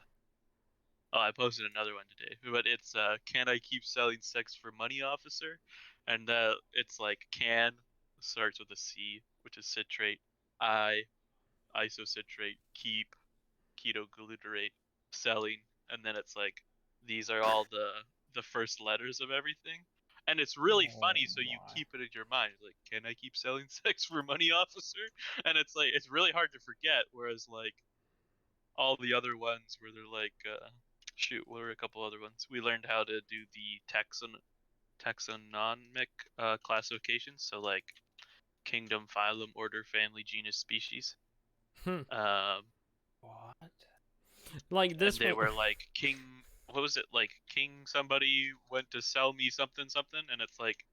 Speaker 2: Oh, I posted another one today, but it's "Can I keep selling sex for money, officer?" And it's like "can" starts with a C, which is citrate, I isocitrate, keep ketoglutarate, selling, and then it's like these are all the first letters of everything, and it's really funny. So you
Speaker 3: my.
Speaker 2: keep it in your mind, like "Can I keep selling sex for money, officer?" And it's like it's really hard to forget. Whereas like all the other ones where they're like, shoot, what are a couple other ones? We learned how to do the taxonomic classifications, so like kingdom, phylum, order, family, genus, species.
Speaker 1: Hmm.
Speaker 3: What?
Speaker 1: Like
Speaker 2: And
Speaker 1: this
Speaker 2: they
Speaker 1: one.
Speaker 2: were like king. What was it like? King somebody went to sell me something something, and it's like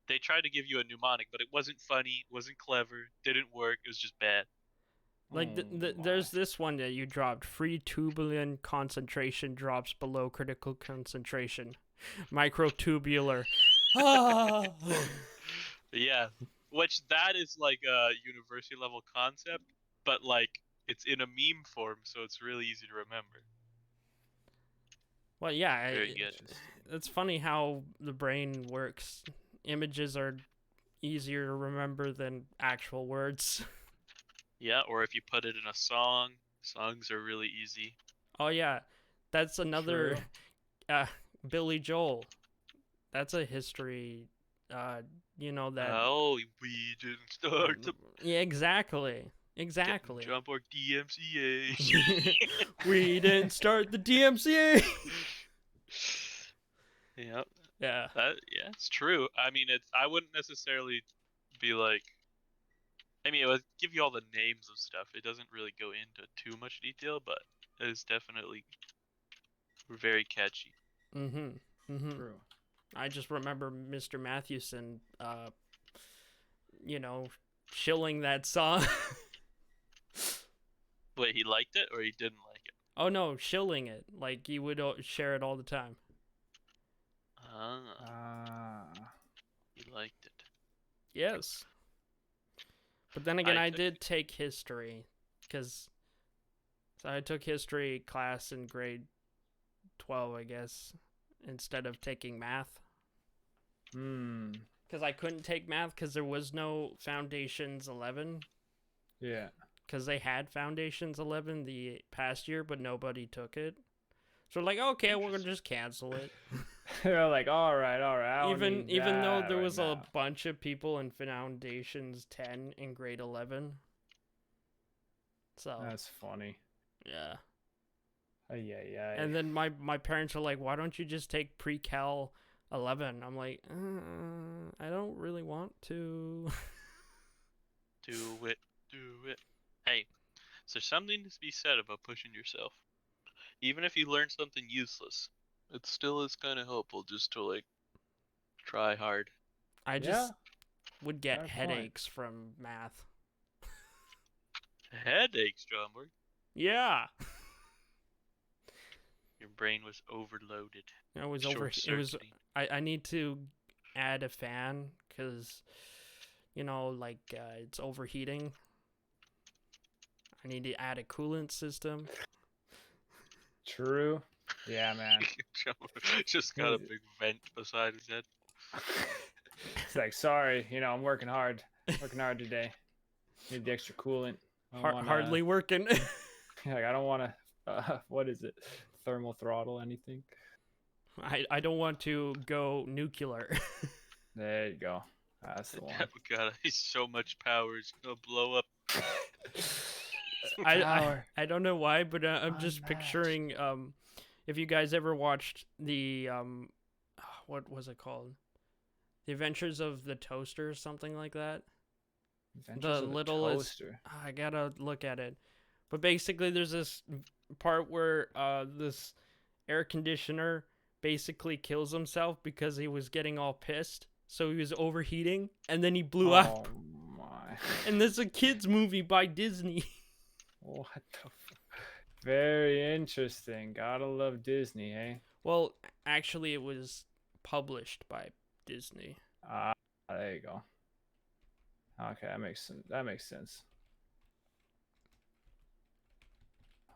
Speaker 2: they tried to give you a mnemonic, but it wasn't funny, it wasn't clever, didn't work. It was just bad.
Speaker 1: Like there's this one that you dropped. Free tubulin concentration drops below critical concentration. Microtubular. Ah.
Speaker 2: Yeah, which that is like a university level concept, but like it's in a meme form, so it's really easy to remember.
Speaker 1: Well, yeah,
Speaker 2: Very good.
Speaker 1: it's funny how the brain works. Images are easier to remember than actual words.
Speaker 2: Yeah, or if you put it in a song, songs are really easy.
Speaker 1: Oh yeah, that's another
Speaker 3: True.
Speaker 1: Billy Joel. That's a history. You know that.
Speaker 2: Oh, we didn't start the
Speaker 1: Yeah, exactly.
Speaker 2: Jonborgva DMCA.
Speaker 1: We didn't start the DMCA.
Speaker 2: Yep.
Speaker 1: Yeah.
Speaker 2: Yeah, it's true. I mean, I wouldn't necessarily be like. I mean, it would give you all the names of stuff. It doesn't really go into too much detail, but it is definitely very catchy.
Speaker 3: True.
Speaker 1: I just remember Mr. Mathewson, you know, shilling that song.
Speaker 2: Wait, he liked it or he didn't like it?
Speaker 1: Oh no, shilling it. Like he would share it all the time.
Speaker 2: Ah,
Speaker 3: Ah.
Speaker 2: he liked it.
Speaker 1: Yes. But then again, I
Speaker 2: took
Speaker 1: did take history, because I took history class in grade 12, I guess, instead of taking math.
Speaker 3: Hmm.
Speaker 1: Because I couldn't take math because there was no Foundations 11.
Speaker 3: Yeah.
Speaker 1: Because they had Foundations 11 the past year, but nobody took it. So like, okay, we're gonna just cancel it.
Speaker 3: They're like, all right. I don't
Speaker 1: Even
Speaker 3: need
Speaker 1: though
Speaker 3: that
Speaker 1: there
Speaker 3: right
Speaker 1: was a
Speaker 3: now.
Speaker 1: bunch of people in Foundations 10 in grade 11. So
Speaker 3: That's funny.
Speaker 1: yeah.
Speaker 3: Yeah.
Speaker 1: And then my parents are like, why don't you just take pre-cal 11? I'm like, I don't really want to.
Speaker 2: Do it. Hey, is there something to be said about pushing yourself? Even if you learn something useless, it still is kind of helpful just to like try hard.
Speaker 1: I just would get
Speaker 3: Fair point.
Speaker 1: headaches from math.
Speaker 2: Headaches, Jonborg.
Speaker 1: Yeah.
Speaker 2: Your brain was overloaded.
Speaker 1: It was
Speaker 2: Short-circuiting.
Speaker 1: I need to add a fan because, like it's overheating. I need to add a coolant system.
Speaker 3: True. Yeah, man.
Speaker 2: Just got a big vent beside his head.
Speaker 3: It's like, sorry, I'm working hard. Working hard today. Need the extra coolant.
Speaker 1: Hardly working.
Speaker 3: Like, I don't want to. What is it? Thermal throttle? Anything?
Speaker 1: I don't want to go nuclear.
Speaker 3: There you go. That's the one.
Speaker 2: Oh god, he's so much power. It's gonna blow up.
Speaker 1: I don't know why, but I'm just
Speaker 3: Unmatched.
Speaker 1: picturing if you guys ever watched the what was it called? The Adventures of the Toaster or something like that.
Speaker 3: Adventures
Speaker 1: The
Speaker 3: of
Speaker 1: littlest
Speaker 3: Toaster.
Speaker 1: I gotta look at it. But basically there's this part where this air conditioner basically kills himself because he was getting all pissed. So he was overheating and then he blew up.
Speaker 3: Oh my.
Speaker 1: And this is a kids movie by Disney.
Speaker 3: What the Very interesting. Gotta love Disney, eh?
Speaker 1: Well, actually it was published by Disney.
Speaker 3: Ah, there you go. Okay, that makes sense. That makes sense.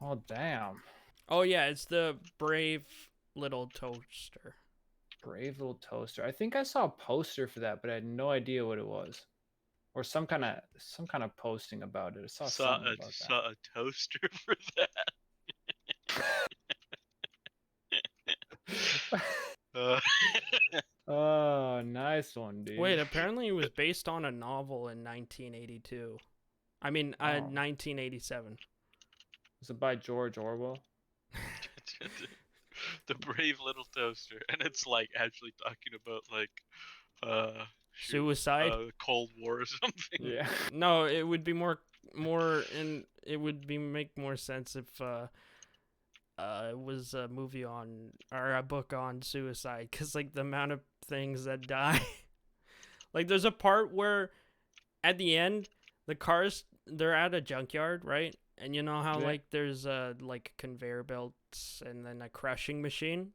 Speaker 3: Oh, damn.
Speaker 1: Oh yeah, it's the Brave Little Toaster.
Speaker 3: Brave Little Toaster. I think I saw a poster for that, but I had no idea what it was. Or some kind of posting about it. I saw something about
Speaker 2: Saw a toaster for that.
Speaker 3: Oh, nice one, dude.
Speaker 1: Wait, apparently it was based on a novel in 1982. I mean, 1987.
Speaker 3: Was it by George Orwell?
Speaker 2: The Brave Little Toaster, and it's like actually talking about like
Speaker 1: Suicide?
Speaker 2: Cold War or something.
Speaker 3: Yeah.
Speaker 1: No, it would be more and it would be make more sense if it was a movie on or a book on suicide, cuz like the amount of things that die. Like there's a part where at the end the cars they're at a junkyard, right? And you know how
Speaker 3: Yeah.
Speaker 1: like there's like conveyor belts and then a crushing machine?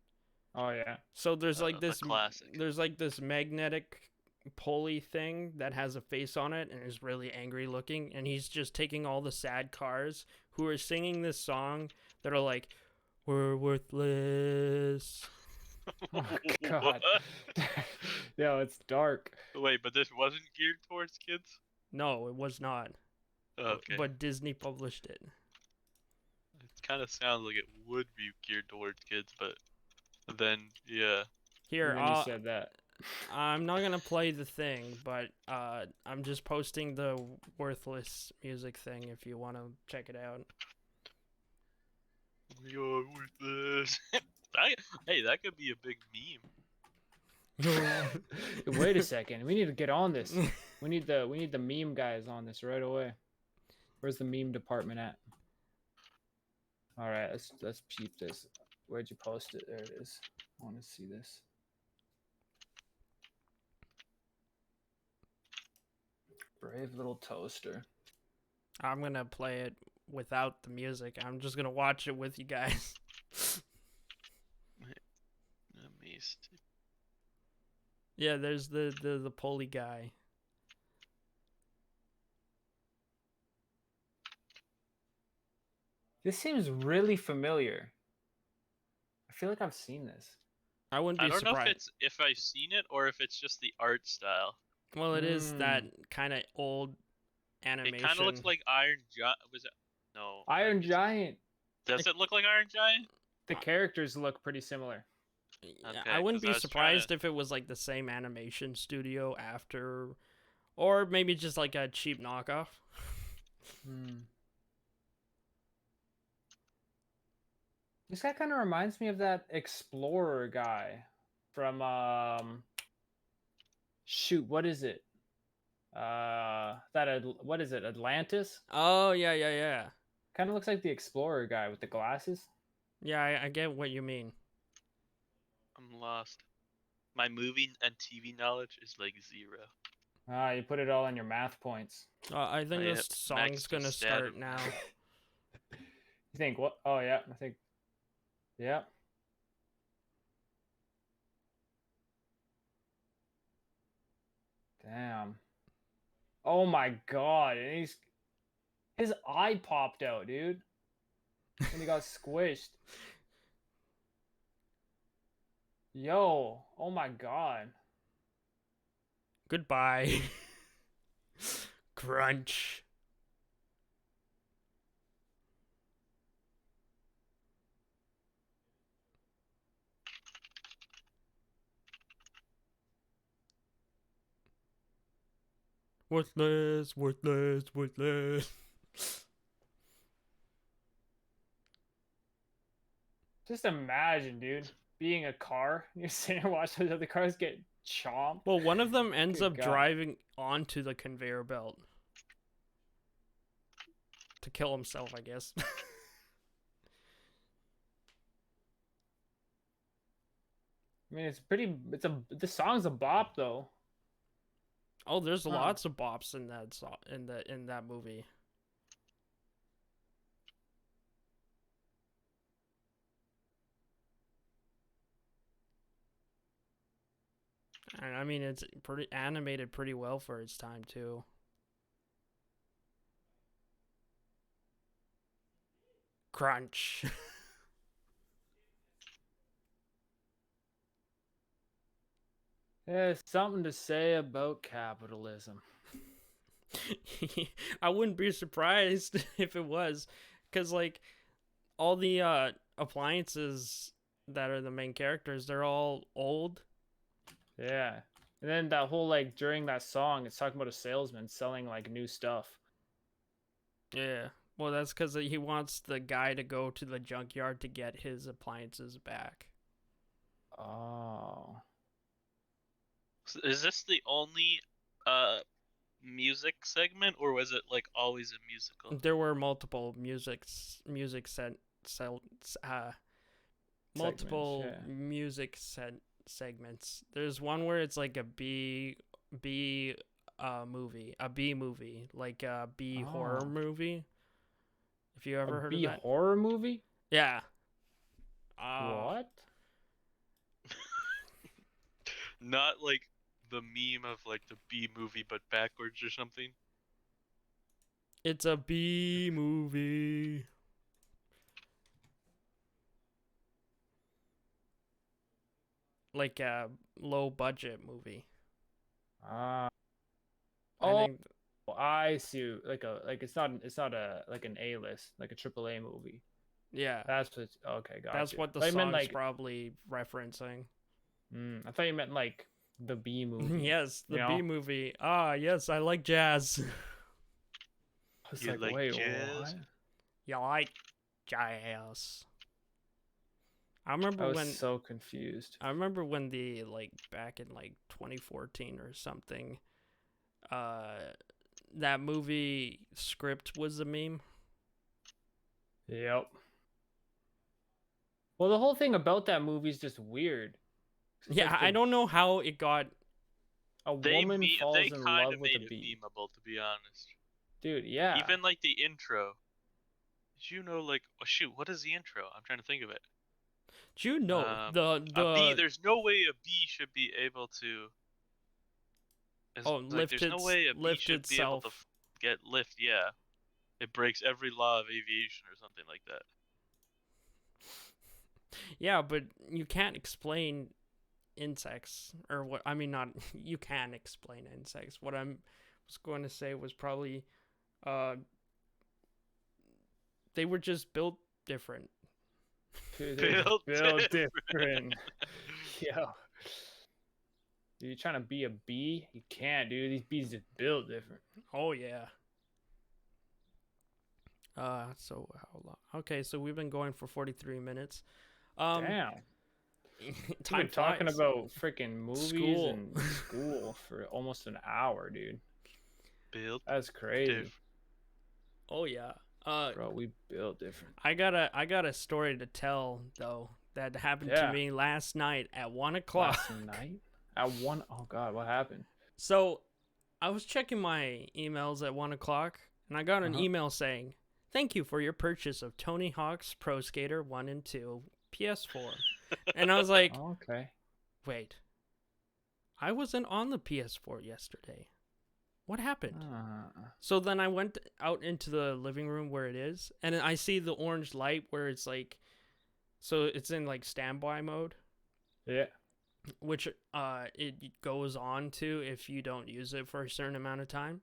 Speaker 3: Oh yeah.
Speaker 1: So there's like
Speaker 2: A
Speaker 1: this
Speaker 2: classic.
Speaker 1: there's like this magnetic pulley thing that has a face on it and is really angry looking, and he's just taking all the sad cars who are singing this song that are like, we're worthless.
Speaker 3: Oh God.
Speaker 2: What?
Speaker 3: Yo, it's dark.
Speaker 2: Wait, but this wasn't geared towards kids?
Speaker 1: No, it was not.
Speaker 2: Okay.
Speaker 1: But Disney published it.
Speaker 2: It kind of sounds like it would be geared towards kids, but then, yeah.
Speaker 1: Here,
Speaker 3: And then you said that.
Speaker 1: I'm not gonna play the thing, but I'm just posting the worthless music thing if you want to check it out.
Speaker 2: You're worthless. Hey, that could be a big meme.
Speaker 3: Wait a second. We need to get on this. We need the meme guys on this right away. Where's the meme department at? All right, let's peep this. Where'd you post it? There it is. I want to see this. Brave Little Toaster.
Speaker 1: I'm gonna play it without the music. I'm just gonna watch it with you guys.
Speaker 2: Amazed.
Speaker 1: Yeah, there's the pulley guy.
Speaker 3: This seems really familiar. I feel like I've seen this.
Speaker 1: I wouldn't be
Speaker 2: I don't know
Speaker 1: surprised.
Speaker 2: if I've seen it or if it's just the art style.
Speaker 1: Well, it is that kind of old animation.
Speaker 2: It kind of looks like Iron Giant. Was it? No.
Speaker 3: Iron Giant.
Speaker 2: Does it look like Iron Giant?
Speaker 3: The characters look pretty similar.
Speaker 1: Yeah,
Speaker 2: Okay,
Speaker 1: I wouldn't
Speaker 2: 'cause
Speaker 1: be
Speaker 2: I was
Speaker 1: surprised
Speaker 2: trying
Speaker 1: if it was like the same animation studio after, or maybe just like a cheap knockoff.
Speaker 3: This guy kind of reminds me of that explorer guy from shoot, what is it? What is it? Atlantis?
Speaker 1: Oh yeah.
Speaker 3: Kind of looks like the explorer guy with the glasses.
Speaker 1: Yeah, I get what you mean.
Speaker 2: I'm lost. My movie and TV knowledge is like 0.
Speaker 3: Ah, you put it all on your math points.
Speaker 1: I think
Speaker 2: Yeah,
Speaker 1: this
Speaker 2: Max
Speaker 1: song's gonna
Speaker 2: just stabbed
Speaker 1: start
Speaker 2: him.
Speaker 1: now.
Speaker 3: You think what? Oh yeah, I think. Yeah. Damn. Oh my God! And his eye popped out, dude. And he got squished. Yo! Oh my God!
Speaker 1: Goodbye. Crunch. Worthless, worthless, worthless.
Speaker 3: Just imagine, dude, being a car. You're sitting and watching those other cars get chomped.
Speaker 1: Well, one of them ends
Speaker 3: Good
Speaker 1: up
Speaker 3: God.
Speaker 1: driving onto the conveyor belt to kill himself, I guess.
Speaker 3: I mean, this song's a bop though.
Speaker 1: Oh, there's
Speaker 3: Huh.
Speaker 1: lots of bops in that in that movie. And I mean, it's pretty animated pretty well for its time too. Crunch.
Speaker 3: There's something to say about capitalism.
Speaker 1: I wouldn't be surprised if it was, because like all the appliances that are the main characters, they're all old.
Speaker 3: Yeah. And then that whole like during that song, it's talking about a salesman selling like new stuff.
Speaker 1: Yeah. Well, that's because he wants the guy to go to the junkyard to get his appliances back.
Speaker 3: Oh.
Speaker 2: So is this the only music segment, or was it like always a musical?
Speaker 1: There were multiple multiple
Speaker 3: Segments, yeah.
Speaker 1: music segments. There's one where it's like a B movie, like a B horror
Speaker 3: Oh.
Speaker 1: movie. If you ever
Speaker 3: A
Speaker 1: heard
Speaker 3: B
Speaker 1: of that,
Speaker 3: horror movie?
Speaker 1: yeah.
Speaker 3: What?
Speaker 2: Not like the meme of like the B movie, but backwards or something.
Speaker 1: It's a B movie. Like a low budget movie.
Speaker 3: Ah.
Speaker 1: I
Speaker 3: Oh,
Speaker 1: think
Speaker 3: I see. Like it's not a like an A list, like a AAA movie.
Speaker 1: yeah.
Speaker 3: That's what. Okay, got
Speaker 1: That's
Speaker 3: you.
Speaker 1: what the
Speaker 3: I thought you
Speaker 1: song's
Speaker 3: meant like.
Speaker 1: probably referencing.
Speaker 3: I thought you meant like the B movie.
Speaker 1: Yes, the
Speaker 3: you
Speaker 1: B
Speaker 3: know?
Speaker 1: movie. Ah, yes, I like jazz.
Speaker 3: I was
Speaker 2: You
Speaker 3: like,
Speaker 2: like
Speaker 3: wait,
Speaker 2: jazz?
Speaker 3: what?
Speaker 1: You like jazz? I
Speaker 3: I
Speaker 1: remember
Speaker 3: was
Speaker 1: when
Speaker 3: so confused.
Speaker 1: I remember when the like back in like 2014 or something, that movie script was a meme.
Speaker 3: Yep. Well, the whole thing about that movie is just weird. It's
Speaker 1: Yeah,
Speaker 3: like
Speaker 1: I don't know how it got.
Speaker 3: a
Speaker 2: They
Speaker 3: woman falls
Speaker 2: they
Speaker 3: in
Speaker 2: kind
Speaker 3: love
Speaker 2: of
Speaker 3: with
Speaker 2: made
Speaker 3: a
Speaker 2: it
Speaker 3: bee.
Speaker 2: memeable, to be honest.
Speaker 3: Dude, yeah.
Speaker 2: Even like the intro. Did you know, like, oh shoot, what is the intro? I'm trying to think of it.
Speaker 1: Do you know
Speaker 2: A bee. There's no way a bee should be able to. There's no way a bee
Speaker 1: lift
Speaker 2: should be able to
Speaker 1: itself.
Speaker 2: get lift. Yeah, it breaks every law of aviation or something like that.
Speaker 1: Yeah, but you can't explain insects or what I mean not you can explain insects. What I was going to say was probably they were just built different.
Speaker 3: Dude, they're
Speaker 2: Built
Speaker 3: built different. Yo. Dude, you trying to be a bee? You can't, dude. These bees just built different.
Speaker 1: Oh yeah. So how long? Okay, so we've been going for 43 minutes.
Speaker 3: Damn.
Speaker 1: Time
Speaker 3: We've been talking
Speaker 1: flies.
Speaker 3: about freaking movies
Speaker 1: School.
Speaker 3: and school for almost an hour, dude.
Speaker 2: Built
Speaker 3: That's crazy.
Speaker 2: different.
Speaker 1: Oh yeah.
Speaker 3: Bro, we built different.
Speaker 1: I got a story to tell though that happened
Speaker 3: Yeah.
Speaker 1: to me last night at 1 o'clock.
Speaker 3: Last night? At 1? Oh, God, what happened?
Speaker 1: So, I was checking my emails at 1 o'clock, and I got an
Speaker 3: Uh-huh.
Speaker 1: email saying, "Thank you for your purchase of Tony Hawk's Pro Skater 1 and 2 PS4." And I was like,
Speaker 3: Oh, okay.
Speaker 1: "Wait, I wasn't on the PS4 yesterday. What happened?" So then I went out into the living room where it is, and I see the orange light where it's like, so it's in like standby mode,
Speaker 3: Yeah.
Speaker 1: which it goes on to if you don't use it for a certain amount of time.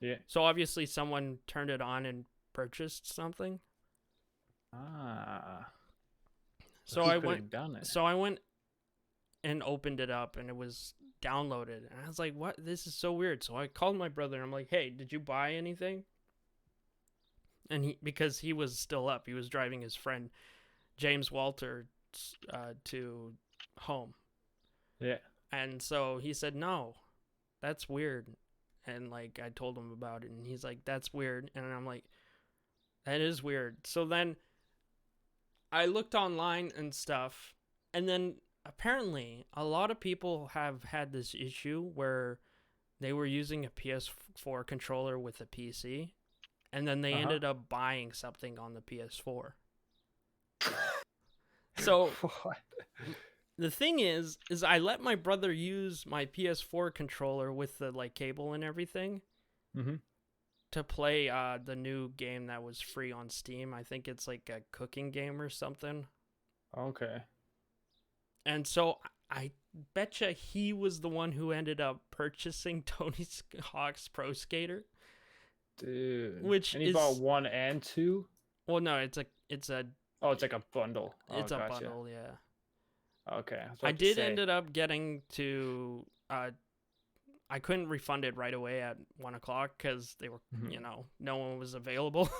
Speaker 3: Yeah.
Speaker 1: So obviously someone turned it on and purchased something.
Speaker 3: So
Speaker 1: So I
Speaker 3: who could've
Speaker 1: went
Speaker 3: done it.
Speaker 1: so I went and opened it up, and it was download it. And I was like, what? This is so weird. So I called my brother and I'm like, hey, did you buy anything? And because he was still up, he was driving his friend James Walter to home.
Speaker 3: Yeah.
Speaker 1: And so he said, no, that's weird. And like, I told him about it and he's like, that's weird. And I'm like, that is weird. So then I looked online and stuff, and then apparently a lot of people have had this issue where they were using a PS4 controller with a PC, and then they ended up buying something on the PS4. So
Speaker 3: What?
Speaker 1: the thing is I let my brother use my PS4 controller with the like cable and everything to play the new game that was free on Steam. I think it's like a cooking game or something.
Speaker 3: Okay.
Speaker 1: And so I betcha he was the one who ended up purchasing Tony Hawk's Pro Skater.
Speaker 3: Dude.
Speaker 1: Which
Speaker 3: and he bought 1 and 2?
Speaker 1: Well, no, it's a
Speaker 3: Oh, it's like a bundle. Oh,
Speaker 1: it's a
Speaker 3: gotcha.
Speaker 1: bundle, yeah.
Speaker 3: Okay.
Speaker 1: I did ended up getting to I couldn't refund it right away at 1 o'clock because they were, no one was available.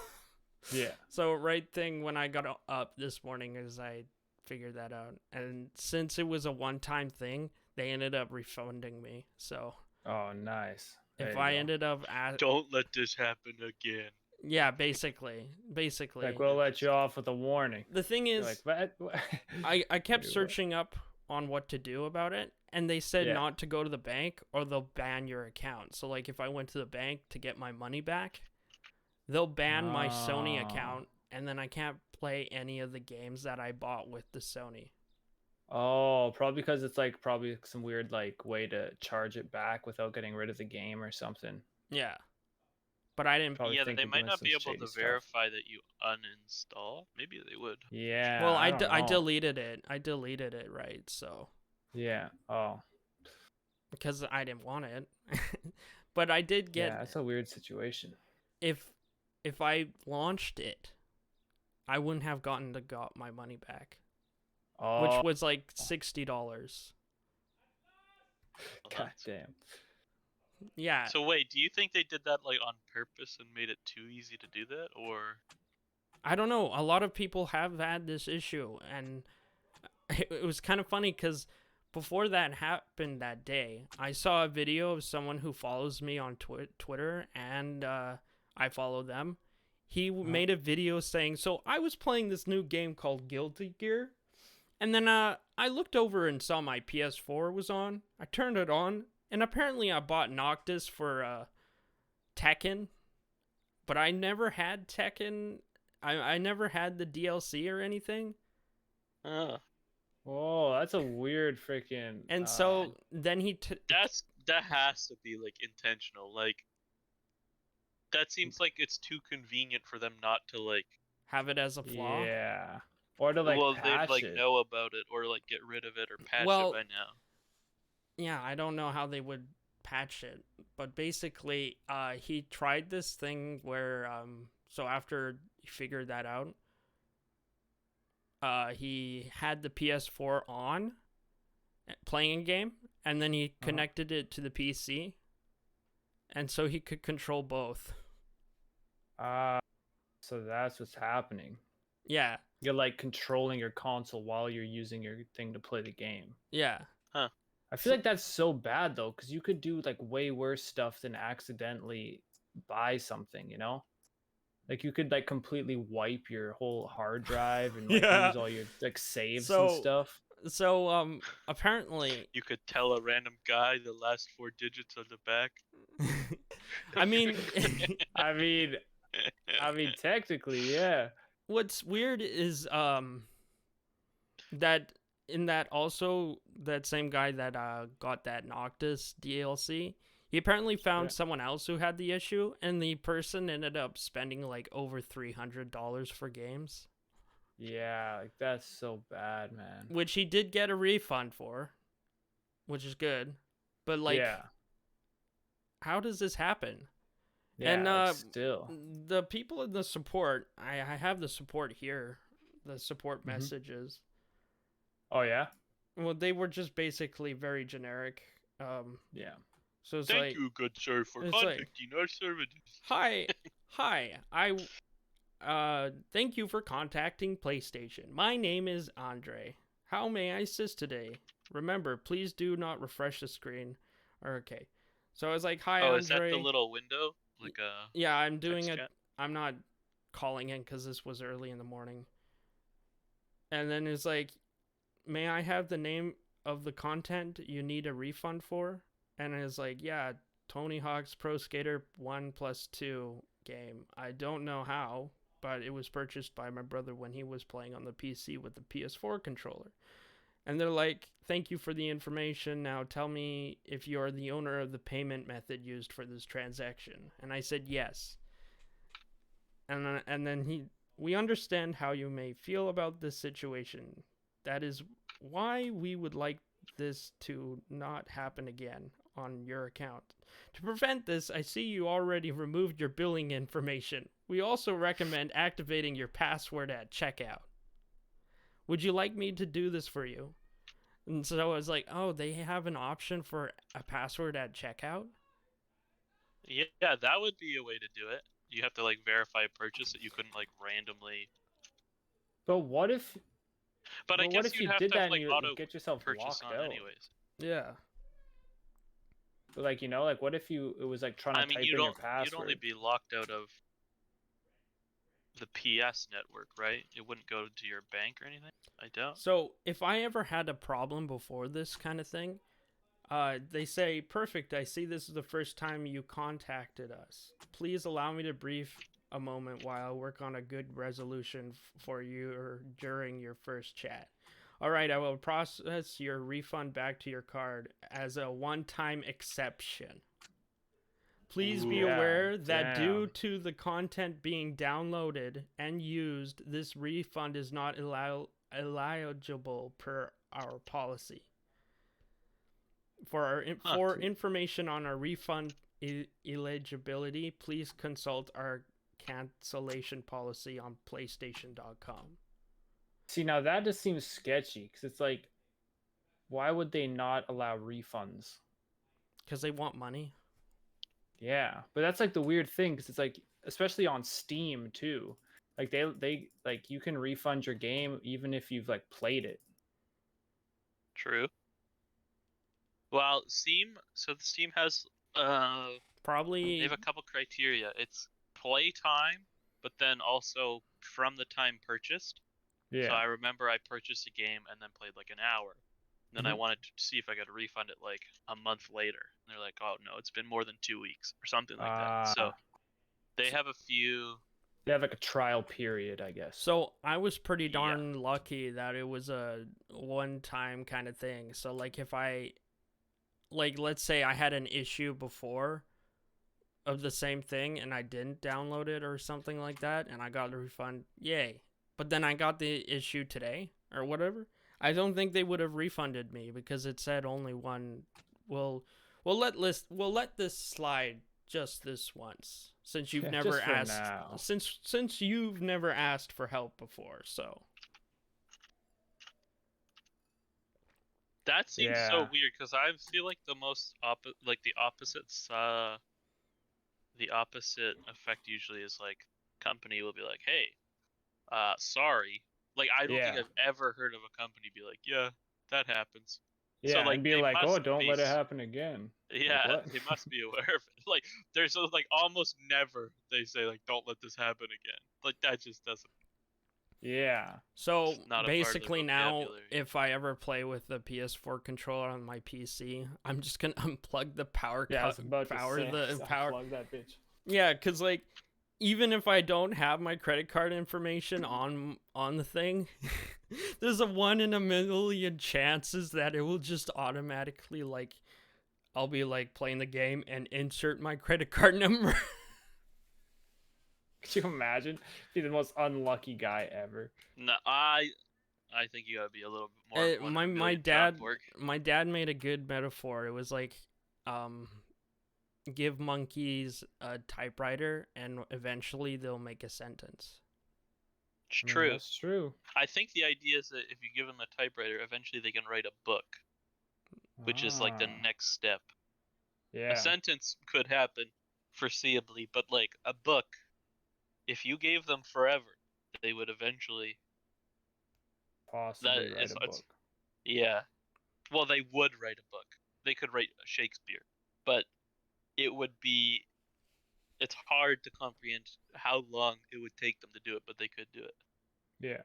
Speaker 3: Yeah.
Speaker 1: So right thing when I got up this morning is I figured that out. And since it was a one-time thing, they ended up refunding me. So.
Speaker 3: Oh, nice.
Speaker 1: If I ended up
Speaker 2: don't let this happen again.
Speaker 1: Yeah, basically.
Speaker 3: Like, we'll let you off with a warning.
Speaker 1: The thing is,
Speaker 3: like, what?
Speaker 1: I kept searching up on what to do about it, and they said not to go to the bank or they'll ban your account. So, like, if I went to the bank to get my money back, they'll ban my Sony account, and then I can't play any of the games that I bought with the Sony.
Speaker 3: Oh, probably because it's like probably some weird like way to charge it back without getting rid of the game or something.
Speaker 1: Yeah. But I didn't.
Speaker 2: Yeah, they might not be able to verify that you uninstall. Maybe they would.
Speaker 3: Yeah.
Speaker 1: Well, I deleted it. I deleted it, right? So.
Speaker 3: Yeah. Oh.
Speaker 1: Because I didn't want it. But I did get.
Speaker 3: Yeah, that's a weird situation.
Speaker 1: If I launched it, I wouldn't have got my money back.
Speaker 3: Oh.
Speaker 1: Which was like $60.
Speaker 3: God damn.
Speaker 1: Yeah.
Speaker 2: So wait, do you think they did that like on purpose and made it too easy to do that, or?
Speaker 1: I don't know. A lot of people have had this issue, and it was kind of funny because before that happened that day, I saw a video of someone who follows me on Twitter, and I follow them. He made a video saying, so I was playing this new game called Guilty Gear, and then I looked over and saw my PS4 was on. I turned it on. And apparently I bought Noctis for Tekken, but I never had Tekken. I never had the DLC or anything.
Speaker 3: Whoa, that's a weird freaking.
Speaker 1: And so then he.
Speaker 2: That has to be like intentional. Like that seems like it's too convenient for them not to like
Speaker 1: have it as a flaw.
Speaker 3: Yeah, or to like patch
Speaker 2: they'd like
Speaker 3: it.
Speaker 2: know about it or like get rid of it or patch it by now.
Speaker 1: Yeah, I don't know how they would patch it, but basically, he tried this thing where, so after he figured that out, he had the PS4 on, playing a game, and then he connected it to the PC, and so he could control both.
Speaker 3: So that's what's happening.
Speaker 1: Yeah.
Speaker 3: You're like controlling your console while you're using your thing to play the game.
Speaker 1: Yeah.
Speaker 2: Huh.
Speaker 3: I feel like that's so bad though, because you could do like way worse stuff than accidentally buy something, you know? Like you could like completely wipe your whole hard drive and like lose all your like saves and stuff.
Speaker 1: So apparently
Speaker 2: you could tell a random guy the last 4 digits on the back.
Speaker 1: I mean
Speaker 3: technically, yeah.
Speaker 1: What's weird is that in that also that same guy that got that Noctis DLC, he apparently found someone else who had the issue, and the person ended up spending like over $300 for games.
Speaker 3: Yeah, like that's so bad, man.
Speaker 1: Which he did get a refund for, which is good. But like, how does this happen?
Speaker 3: Yeah,
Speaker 1: and
Speaker 3: like still
Speaker 1: the people in the support, I have the support here, the support messages.
Speaker 3: Oh yeah.
Speaker 1: Well, they were just basically very generic.
Speaker 3: Yeah.
Speaker 1: So it's
Speaker 2: Thank
Speaker 1: like,
Speaker 2: you, good sir, for
Speaker 1: it's like,
Speaker 2: contacting our services.
Speaker 1: hi, thank you for contacting PlayStation. My name is Andre. How may I assist today? Remember, please do not refresh the screen. Okay. So I was like, hi,
Speaker 2: Oh, is that the
Speaker 1: Andre.
Speaker 2: little window? Like a
Speaker 1: Yeah, I'm doing
Speaker 2: text
Speaker 1: a.
Speaker 2: chat?
Speaker 1: I'm not calling in because this was early in the morning. And then it's like, may I have the name of the content you need a refund for? And it's like, yeah, Tony Hawk's Pro Skater 1+2 game. I don't know how, but it was purchased by my brother when he was playing on the PC with the PS4 controller. And they're like, thank you for the information. Now tell me if you're the owner of the payment method used for this transaction. And I said yes. And then we understand how you may feel about this situation. That is why we would like this to not happen again on your account. To prevent this, I see you already removed your billing information. We also recommend activating your password at checkout. Would you like me to do this for you? And so I was like, oh, they have an option for a password at checkout?
Speaker 2: Yeah, that would be a way to do it. You have to like verify a purchase that you couldn't like randomly.
Speaker 3: But what if?
Speaker 2: But I
Speaker 3: But what
Speaker 2: guess
Speaker 3: if
Speaker 2: you'd
Speaker 3: you
Speaker 2: have
Speaker 3: did
Speaker 2: to have
Speaker 3: that and
Speaker 2: like
Speaker 3: you
Speaker 2: auto
Speaker 3: get yourself
Speaker 2: purchase
Speaker 3: locked
Speaker 2: on
Speaker 3: out?
Speaker 2: anyways.
Speaker 1: Yeah.
Speaker 3: But like, like what if it was like trying to
Speaker 2: I mean,
Speaker 3: type in your
Speaker 2: you'd only
Speaker 3: password?
Speaker 2: be locked out of the PS network, right? It wouldn't go to your bank or anything. I doubt.
Speaker 1: So if I ever had a problem before this kind of thing, they say, perfect, I see this is the first time you contacted us. Please allow me to brief a moment while I work on a good resolution for you during your first chat. All right, I will process your refund back to your card as a one-time exception. Please be
Speaker 2: Ooh.
Speaker 1: aware that due
Speaker 3: Damn.
Speaker 1: to the content being downloaded and used, this refund is not eligible per our policy. For information on our refund eligibility, please consult our cancellation policy on PlayStation.com.
Speaker 3: See, now that just seems sketchy because it's like, why would they not allow refunds?
Speaker 1: Because they want money.
Speaker 3: Yeah, but that's like the weird thing because it's like, especially on Steam too. Like they like you can refund your game even if you've like played it.
Speaker 2: True. Well, Steam. So the Steam has they
Speaker 1: Probably.
Speaker 2: have a couple criteria. It's play time, but then also from the time purchased.
Speaker 3: Yeah.
Speaker 2: So I remember I purchased a game and then played like an hour. And then I wanted to see if I could refund it like a month later. And they're like, oh no, it's been more than 2 weeks or something like that. So they have a few.
Speaker 3: They have like a trial period, I guess.
Speaker 1: So I was pretty darn lucky that it was a one-time kind of thing. So like if I, like let's say I had an issue before of the same thing and I didn't download it or something like that and I got a refund, yay. But then I got the issue today or whatever. I don't think they would have refunded me because it said only one. We'll let this slide just this once since you've never asked.
Speaker 3: Now.
Speaker 1: Since you've never asked for help before, so.
Speaker 2: That seems so weird because I feel like the opposite effect usually is like company will be like, hey, sorry. Like I don't think I've ever heard of a company be like, yeah, that happens.
Speaker 3: Yeah,
Speaker 2: so, like,
Speaker 3: and be like, oh, don't let it happen again.
Speaker 2: Yeah,
Speaker 3: like,
Speaker 2: they must be aware of it. Like there's like almost never they say like, don't let this happen again. Like that just doesn't.
Speaker 3: Yeah.
Speaker 1: So basically now, if I ever play with the PS4 controller on my PC, I'm just gonna unplug the power.
Speaker 3: Unplug that bitch.
Speaker 1: Yeah, cause like, even if I don't have my credit card information on the thing, there's a 1 in a million chances that it will just automatically like, I'll be like playing the game and insert my credit card number.
Speaker 3: Could you imagine? Be the most unlucky guy ever.
Speaker 2: No, I think you gotta be a little bit more.
Speaker 1: My dad made a good metaphor. It was like, give monkeys a typewriter and eventually they'll make a sentence.
Speaker 2: It's true.
Speaker 3: That's true.
Speaker 2: I think the idea is that if you give them a typewriter, eventually they can write a book. which is like the
Speaker 3: Ah,
Speaker 2: next step. A
Speaker 3: yeah,
Speaker 2: sentence could happen foreseeably, but like a book, if you gave them forever, they would eventually. That
Speaker 3: possibly write
Speaker 2: is,
Speaker 3: a
Speaker 2: it's
Speaker 3: book.
Speaker 2: yeah. Well, they would write a book. They could write Shakespeare, but it would be. It's hard to comprehend how long it would take them to do it, but they could do it.
Speaker 3: Yeah,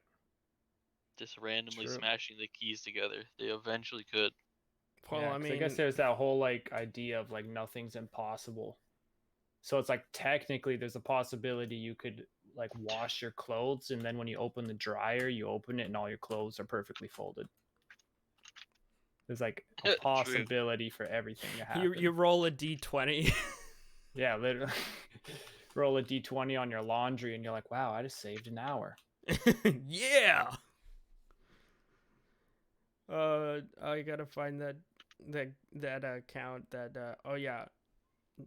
Speaker 2: Just randomly
Speaker 3: true.
Speaker 2: smashing the keys together, they eventually could.
Speaker 1: Well,
Speaker 3: Yeah,
Speaker 1: I
Speaker 3: because I guess
Speaker 1: mean,
Speaker 3: there's that whole like idea of like nothing's impossible. So it's like technically there's a possibility you could like wash your clothes and then when you open the dryer, you open it and all your clothes are perfectly folded. There's like a
Speaker 2: True.
Speaker 3: possibility for everything to
Speaker 1: you
Speaker 3: happen.
Speaker 1: roll a d20.
Speaker 3: Yeah, literally. Roll a d20 on your laundry and you're like, wow, I just saved an hour.
Speaker 1: Yeah. I gotta find that account. Oh yeah.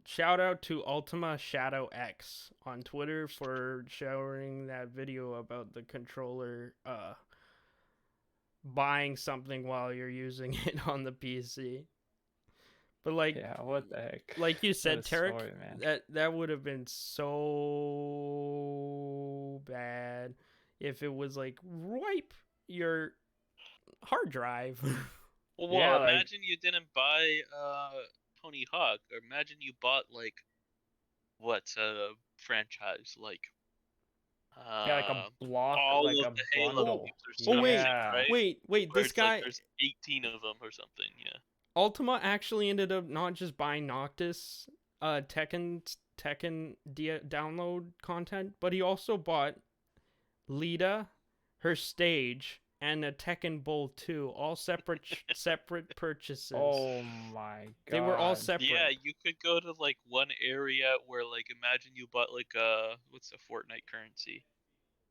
Speaker 1: Shout out to Ultima Shadow X on Twitter for showing that video about the controller buying something while you're using it on the PC. But
Speaker 3: Yeah, what the heck?
Speaker 1: like you
Speaker 3: What
Speaker 1: said,
Speaker 3: a
Speaker 1: Terrick,
Speaker 3: story, man.
Speaker 1: that would have been so bad if it was like wipe your hard drive.
Speaker 3: Yeah,
Speaker 2: Well,
Speaker 3: like
Speaker 2: imagine you didn't buy Tony Hawk, or imagine you bought like what's a franchise like
Speaker 3: yeah, like a block,
Speaker 2: all
Speaker 3: like
Speaker 2: of
Speaker 3: a
Speaker 2: the Halo
Speaker 1: oh,
Speaker 3: bundle.
Speaker 2: games or
Speaker 1: oh
Speaker 2: something,
Speaker 3: Yeah.
Speaker 2: right?
Speaker 1: wait,
Speaker 2: Where
Speaker 1: this
Speaker 2: it's like
Speaker 1: guy
Speaker 2: there's 18 of them or something, yeah.
Speaker 1: Ultima actually ended up not just buying Noctis Tekken download content, but he also bought Lita, her stage, and a Tekken Bowl 2, all separate purchases.
Speaker 3: Oh my
Speaker 1: They were all
Speaker 3: god.
Speaker 2: Yeah,
Speaker 1: separate.
Speaker 2: you could go to like one area where like imagine you bought like what's the Fortnite currency?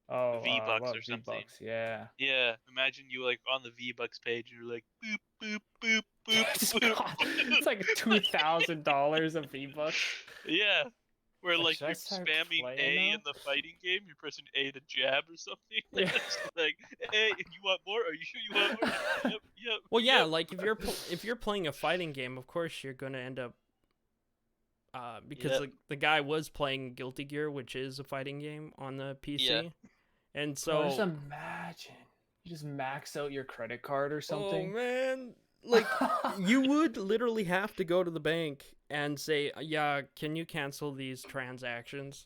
Speaker 3: Oh,
Speaker 2: V-Bucks or
Speaker 3: what
Speaker 2: something.
Speaker 3: V-Bucks? Yeah.
Speaker 2: Yeah, imagine you like on the V-Bucks page and you're like boop boop boop boop
Speaker 3: It's
Speaker 2: boop.
Speaker 3: like $2,000 of V-Bucks.
Speaker 2: Yeah, where
Speaker 3: It's like,
Speaker 2: like
Speaker 3: should I
Speaker 2: you're
Speaker 3: start
Speaker 2: spamming
Speaker 3: playing
Speaker 2: A
Speaker 3: now?
Speaker 2: in the fighting game, you're pressing A to jab or something.
Speaker 3: Yeah.
Speaker 2: It's like, hey, you want more? Are you sure you want more? Yep, yep,
Speaker 1: Well, yeah,
Speaker 2: yep.
Speaker 1: like if you're playing a fighting game, of course you're gonna end up because
Speaker 2: Yep,
Speaker 1: the guy was playing Guilty Gear, which is a fighting game on the
Speaker 2: yeah.
Speaker 1: PC, and
Speaker 3: Bro, just
Speaker 1: so
Speaker 3: imagine. You just max out your credit card or
Speaker 1: oh
Speaker 3: something.
Speaker 1: man, like you would literally have to go to the bank and say, yeah, can you cancel these transactions?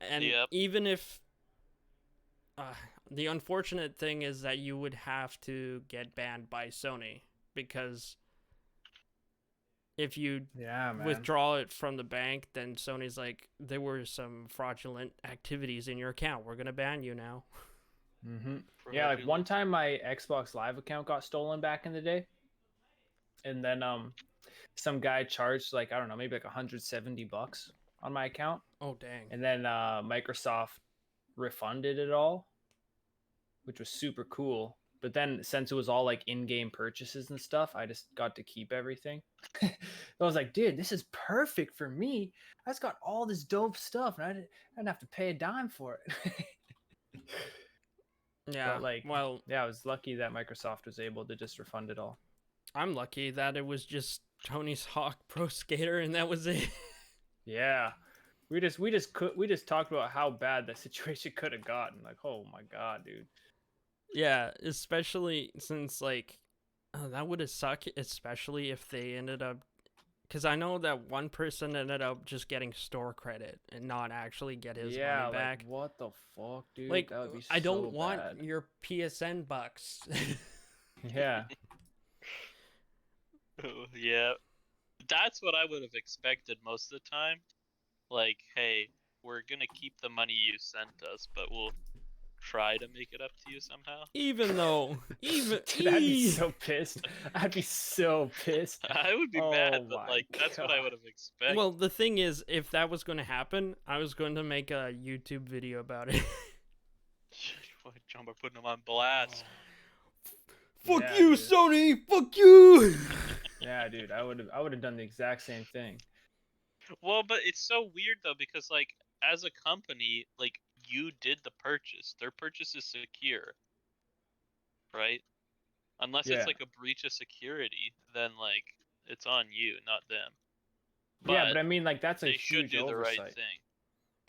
Speaker 1: And
Speaker 2: Yep.
Speaker 1: even if the unfortunate thing is that you would have to get banned by Sony because if you
Speaker 3: Yeah, man.
Speaker 1: withdraw it from the bank, then Sony's like, there were some fraudulent activities in your account. We're gonna ban you now.
Speaker 3: Mm-hmm. Yeah, like one time my Xbox Live account got stolen back in the day, and then some guy charged like I don't know, maybe like $170 on my account,
Speaker 1: Oh dang.
Speaker 3: and then Microsoft refunded it all, which was super cool. But then since it was all like in-game purchases and stuff, I just got to keep everything. I was like, dude, this is perfect for me. I just got all this dope stuff, and I didn't have to pay a dime for it.
Speaker 1: Yeah.
Speaker 3: But like,
Speaker 1: Well,
Speaker 3: yeah, I was lucky that Microsoft was able to just refund it all.
Speaker 1: I'm lucky that it was just Tony's Hawk Pro Skater and that was it.
Speaker 3: Yeah, we just talked about how bad that situation could have gotten. Like, oh my god, dude.
Speaker 1: Yeah, especially since like that would have sucked, especially if they ended up. Because I know that one person ended up just getting store credit and not actually get his money back.
Speaker 3: Like, what the fuck, dude?
Speaker 1: Like,
Speaker 3: That would be
Speaker 1: I don't
Speaker 3: so
Speaker 1: want
Speaker 3: bad.
Speaker 1: your PSN bucks.
Speaker 3: Yeah.
Speaker 2: Yeah, that's what I would have expected most of the time. Like, hey, we're gonna keep the money you sent us, but we'll try to make it up to you somehow.
Speaker 1: Even though,
Speaker 3: Dude, I'd be so pissed. I'd be so pissed.
Speaker 2: I would be mad, but like that's what I would have expected.
Speaker 1: Well, the thing is, if that was going to happen, I was going to make a YouTube video about it.
Speaker 2: Jonborgva putting them on blast.
Speaker 1: Fuck
Speaker 3: Yeah,
Speaker 1: you,
Speaker 3: dude.
Speaker 1: Sony! Fuck you!
Speaker 3: Yeah, dude, I would have done the exact same thing.
Speaker 2: Well, but it's so weird though because like as a company, like you did the purchase. Their purchase is secure, right? Unless
Speaker 3: Yeah.
Speaker 2: it's like a breach of security, then like it's on you, not them.
Speaker 3: Yeah, but I mean, like, that's a
Speaker 2: they should
Speaker 3: huge
Speaker 2: do the right
Speaker 3: oversight.
Speaker 2: thing.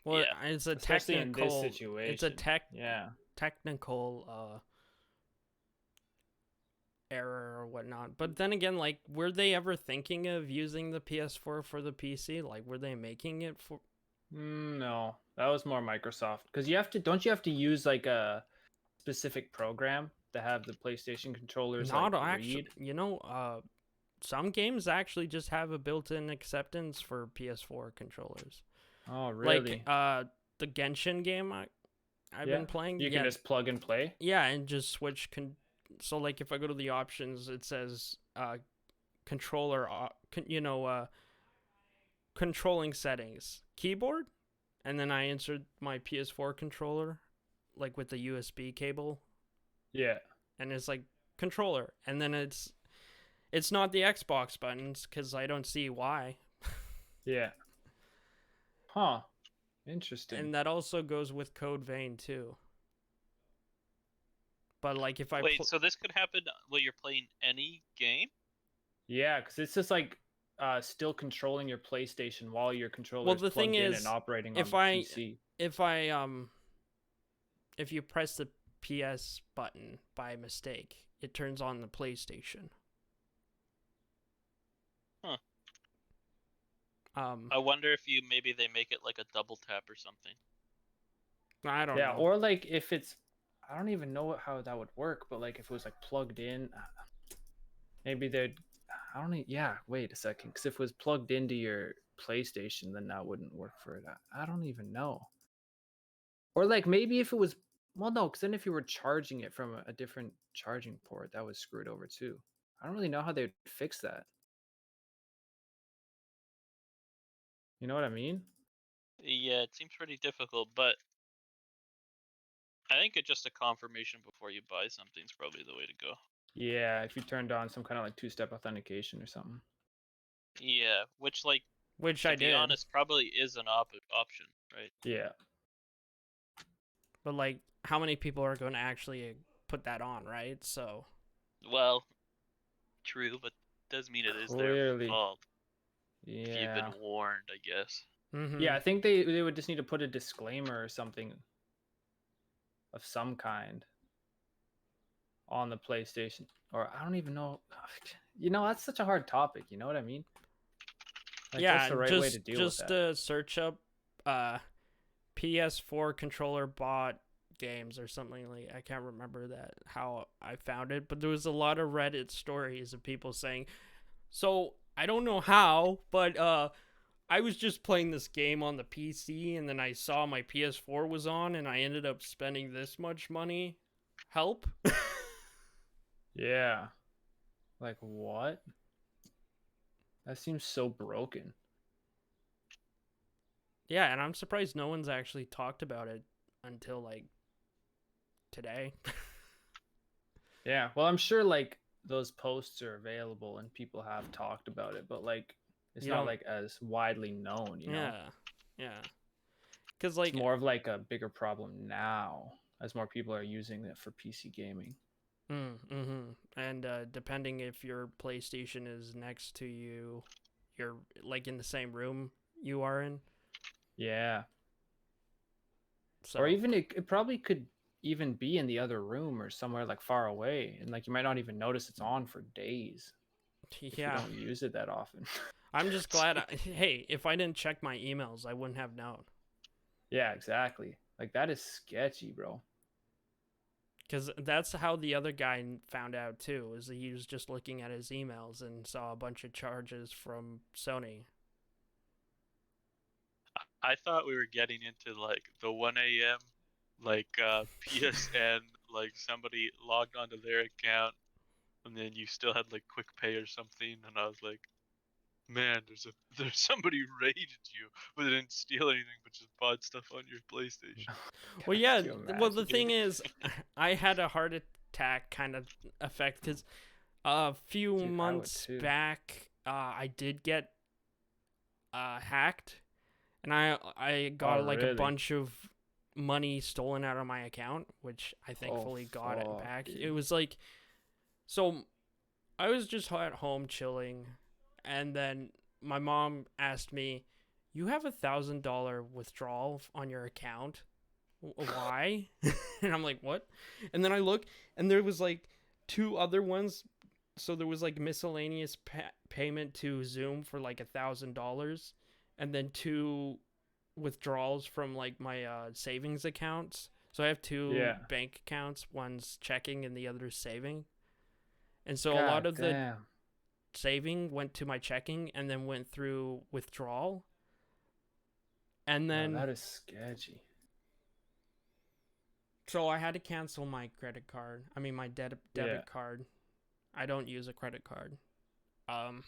Speaker 1: Well,
Speaker 2: Yeah.
Speaker 1: it's a
Speaker 3: Especially in this
Speaker 1: technical. It's a
Speaker 3: situation. Yeah.
Speaker 1: technical error or whatnot. But then again, like, were they ever thinking of using the PS4 for the PC? Like, were they making it for?
Speaker 3: No, that was more Microsoft. Because don't you have to use like a specific program to have the PlayStation controllers
Speaker 1: Not
Speaker 3: like
Speaker 1: actually.
Speaker 3: read?
Speaker 1: Some games actually just have a built-in acceptance for PS4 controllers.
Speaker 3: Oh, really?
Speaker 1: Like the Genshin game I've been playing.
Speaker 3: You can just plug and play.
Speaker 1: Yeah, and just switch. So like if I go to the options, it says controller. Controlling settings, keyboard, and then I insert my PS4 controller, like with the USB cable.
Speaker 3: Yeah.
Speaker 1: And it's like controller, and then it's not the Xbox buttons because I don't see why.
Speaker 3: Yeah. Huh. Interesting.
Speaker 1: And that also goes with Code Vein too. But like if I
Speaker 2: wait, so this could happen while you're playing any game?
Speaker 3: Yeah, because it's just like still controlling your PlayStation while your controller
Speaker 1: Well,
Speaker 3: is
Speaker 1: the
Speaker 3: plugged
Speaker 1: thing
Speaker 3: in
Speaker 1: is,
Speaker 3: and operating on
Speaker 1: if
Speaker 3: the
Speaker 1: I
Speaker 3: PC.
Speaker 1: if you press the PS button by mistake, it turns on the PlayStation.
Speaker 2: Huh.
Speaker 1: I
Speaker 2: I wonder if maybe they make it like a double tap or something.
Speaker 1: I don't
Speaker 3: Yeah,
Speaker 1: know.
Speaker 3: or like if it's, I don't even know how that would work, but like if it was like plugged in, maybe they'd, I don't even, yeah, wait a second, because if it was plugged into your PlayStation, then that wouldn't work for it. I don't even know. Or like maybe if it was, well, no, because then if you were charging it from a different charging port, that was screwed over too. I don't really know how they'd fix that. You know what I mean?
Speaker 2: Yeah, it seems pretty difficult, but I think it's just a confirmation before you buy something is probably the way to go.
Speaker 3: Yeah, if you turned on some kind of like two-step authentication or something.
Speaker 2: Yeah, which
Speaker 1: Which I
Speaker 2: to be
Speaker 1: did.
Speaker 2: honest, probably is an option, right?
Speaker 3: Yeah.
Speaker 1: But like, how many people are going to actually put that on, right? So.
Speaker 2: Well, true, but does mean it is their
Speaker 3: Clearly.
Speaker 2: fault.
Speaker 3: Yeah.
Speaker 2: If you've been warned, I guess.
Speaker 1: Mm-hmm.
Speaker 3: Yeah, I think they would just need to put a disclaimer or something of some kind on the PlayStation. Or I don't even know. You know, that's such a hard topic. You know what I mean? Like,
Speaker 1: Yeah,
Speaker 3: what's the right way to deal with that?
Speaker 1: Just search up PS4 controller bot games or something like. I can't remember how I found it, but there was a lot of Reddit stories of people saying, "So I don't know how, but I was just playing this game on the PC, and then I saw my PS4 was on, and I ended up spending this much money. Help!"
Speaker 3: Yeah. Like, what? That seems so broken.
Speaker 1: Yeah, and I'm surprised no one's actually talked about it until like today.
Speaker 3: Yeah. Well, I'm sure like those posts are available and people have talked about it, but like it's not like as widely known, you know?
Speaker 1: Yeah. Because like
Speaker 3: it's more of like a bigger problem now as more people are using it for PC gaming.
Speaker 1: And depending if your PlayStation is next to you, you're like in the same room you are in.
Speaker 3: Yeah.
Speaker 1: So.
Speaker 3: Or even it probably could even be in the other room or somewhere like far away, and like you might not even notice it's on for days.
Speaker 1: Yeah.
Speaker 3: If you don't use it that often.
Speaker 1: I'm just glad. Hey, if I didn't check my emails, I wouldn't have known.
Speaker 3: Yeah, exactly. Like that is sketchy, bro.
Speaker 1: Because that's how the other guy found out too. Is he was just looking at his emails and saw a bunch of charges from Sony.
Speaker 2: I thought we were getting into like the 1 a.m. like PSN, like somebody logged onto their account, and then you still had like quick pay or something, and I was like, man, there's somebody raided you, but they didn't steal anything, but just bought stuff on your PlayStation.
Speaker 1: Well, yeah. Well, the thing is, I had a heart attack kind of effect because a few months back, I did get hacked, and I got like a bunch of money stolen out of my account, which I thankfully got it back. Dude. It was like So I was just at home chilling, and then my mom asked me, "You have $1,000 withdrawal on your account. Why?" And I'm like, "What?" And then I look, and there was like two other ones. So there was like miscellaneous payment to Zoom for like $1,000, and then two withdrawals from like my savings accounts. So I have two
Speaker 3: Yeah.
Speaker 1: bank accounts. One's checking and the other's saving. And so a lot
Speaker 3: God
Speaker 1: of the
Speaker 3: damn.
Speaker 1: saving went to my checking and then went through withdrawal. And
Speaker 3: Bro,
Speaker 1: then
Speaker 3: that is sketchy.
Speaker 1: so I had to cancel my credit card. I mean my debit
Speaker 3: Yeah.
Speaker 1: card. I don't use a credit card.
Speaker 3: Yikes.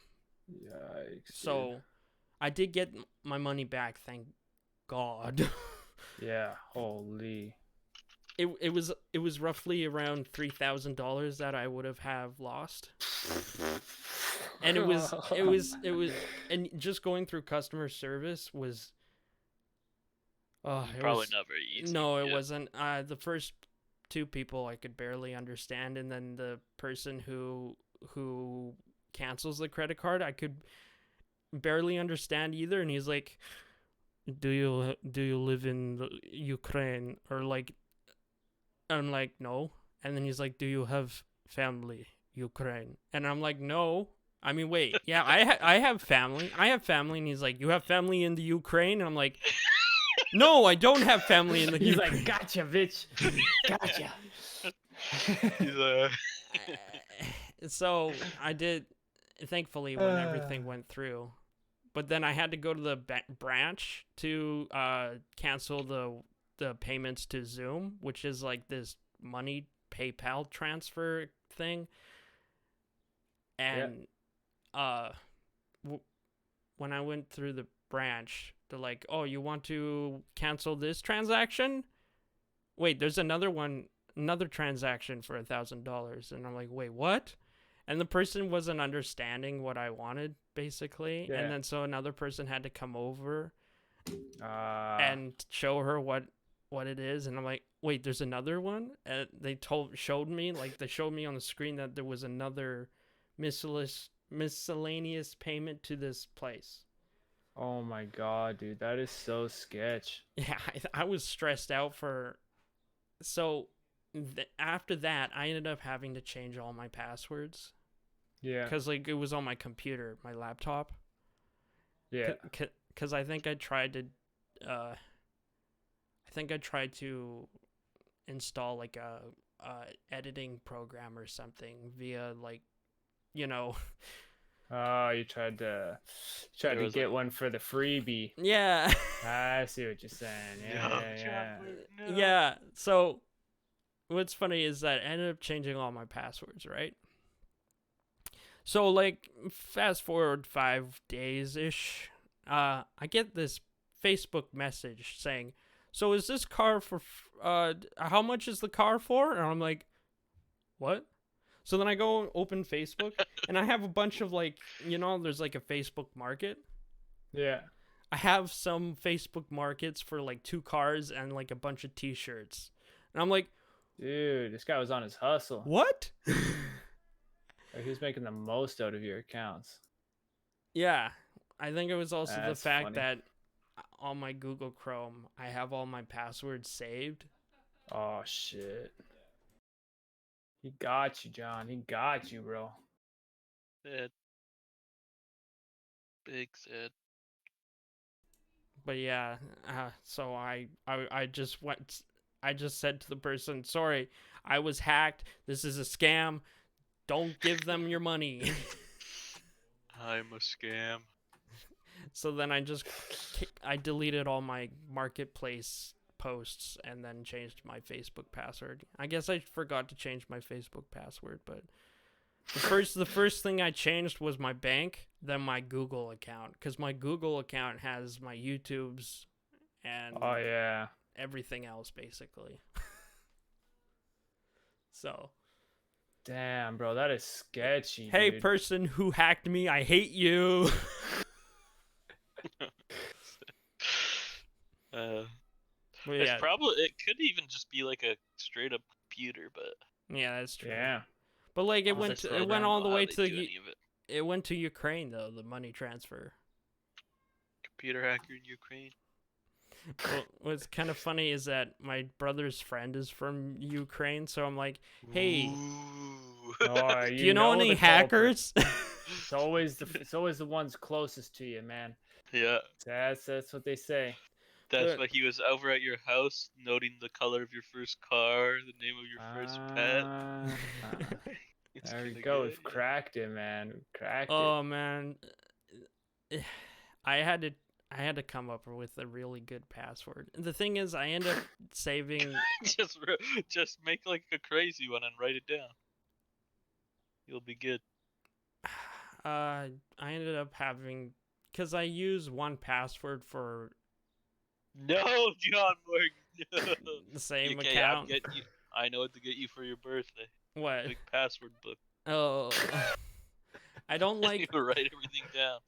Speaker 1: So
Speaker 3: Dude.
Speaker 1: I did get my money back, thank God.
Speaker 3: Yeah. Holy.
Speaker 1: It was roughly around $3,000 that I would have lost. And it was and just going through customer service was it
Speaker 2: Probably
Speaker 1: was,
Speaker 2: not very easy.
Speaker 1: no, it
Speaker 2: yeah.
Speaker 1: wasn't. The first two people I could barely understand, and then the person who cancels the credit card I could barely understand either, and he's like, do you live in the Ukraine, or like, I'm like, no. And then he's like, do you have family Ukraine? And I'm like, no. I mean, wait, yeah, I have family. I have family. And he's like, you have family in the Ukraine? And I'm like, no, I don't have family in the
Speaker 3: He's
Speaker 1: Ukraine.
Speaker 3: like, gotcha, bitch. Gotcha.
Speaker 2: He's,
Speaker 1: So I did, thankfully, when everything went through. But then I had to go to the branch to cancel the payments to Zoom, which is like this money PayPal transfer thing. And when I went through the branch, they're like, "Oh, you want to cancel this transaction? Wait, there's another transaction for $1,000." And I'm like, "Wait, what?" And the person wasn't understanding what I wanted, basically.
Speaker 3: Yeah.
Speaker 1: And then so another person had to come over
Speaker 3: And
Speaker 1: and show her what it is. And I'm like, wait, there's another one? And they showed me on the screen that there was another miscellaneous payment to this place.
Speaker 3: oh my god, dude, that is so sketch.
Speaker 1: Yeah, I was stressed out so after that I ended up having to change all my passwords.
Speaker 3: Yeah.
Speaker 1: Because like it was on my computer, my laptop.
Speaker 3: Yeah.
Speaker 1: Because I think I tried to install like a editing program or something via like, you know.
Speaker 3: Oh, you tried to get one for the freebie.
Speaker 1: Yeah.
Speaker 3: I see what you're saying. Yeah.
Speaker 2: No.
Speaker 1: Yeah. So what's funny is that I ended up changing all my passwords, right? So like fast forward 5 days ish, I get this Facebook message saying, "So is this car for how much is the car for?" And I'm like, "What?" So then I go open Facebook and I have a bunch of like, there's like a Facebook market.
Speaker 3: Yeah.
Speaker 1: I have some Facebook markets for like 2 cars and like a bunch of t-shirts. And I'm like,
Speaker 3: dude, this guy was on his hustle.
Speaker 1: "What?"
Speaker 3: He was making the most out of your accounts.
Speaker 1: Yeah, I think it was also the
Speaker 3: That's
Speaker 1: fact
Speaker 3: funny.
Speaker 1: that on my Google Chrome, I have all my passwords saved.
Speaker 3: Oh shit. He got you, John. He got you, bro.
Speaker 2: Sad. Big sad.
Speaker 1: But yeah, so I just went. I just said to the person, "Sorry, I was hacked. This is a scam. Don't give them your money."
Speaker 2: I'm a scam.
Speaker 1: So then I deleted all my marketplace posts and then changed my Facebook password. I guess I forgot to change my Facebook password, but the first thing I changed was my bank, then my Google account, because my Google account has my YouTubes and
Speaker 3: Oh yeah.
Speaker 1: everything else basically. So,
Speaker 3: damn, bro, that is sketchy.
Speaker 1: hey,
Speaker 3: dude.
Speaker 1: person who hacked me, I hate you.
Speaker 2: It could even just be like a straight up computer, but
Speaker 1: Yeah, that's true.
Speaker 3: Yeah.
Speaker 1: But like it
Speaker 3: I'll
Speaker 1: went
Speaker 3: just
Speaker 1: to,
Speaker 3: slow
Speaker 1: it went
Speaker 3: down.
Speaker 1: all the
Speaker 2: How
Speaker 1: way
Speaker 2: they
Speaker 1: to
Speaker 2: do any of it.
Speaker 1: it went to Ukraine though, the money transfer.
Speaker 2: Computer hacker in Ukraine.
Speaker 1: Well, what's kind of funny is that my brother's friend is from Ukraine, so I'm like, hey,
Speaker 2: Ooh.
Speaker 3: Oh,
Speaker 1: do you know any
Speaker 3: the culprit.
Speaker 1: hackers?
Speaker 3: It's always the ones closest to you, man.
Speaker 2: Yeah,
Speaker 3: That's what they say.
Speaker 2: that's
Speaker 1: But-
Speaker 2: why he was over at your house, noting the color of your first car, the name of your first pet. It's
Speaker 3: There we
Speaker 2: kinda
Speaker 3: go.
Speaker 2: good,
Speaker 3: We've
Speaker 2: yeah.
Speaker 3: cracked it, man. We've cracked
Speaker 1: Oh man, I had to come up with a really good password. And the thing is, I end up saving.
Speaker 2: just make like a crazy one and write it down. You'll be good.
Speaker 1: I ended up having, because I use one password for
Speaker 2: No, John Morgan. No.
Speaker 1: the same
Speaker 2: Okay,
Speaker 1: account.
Speaker 2: I know what to get you for your birthday.
Speaker 1: What?
Speaker 2: Big password book.
Speaker 1: Oh, I don't like.
Speaker 2: You write everything down.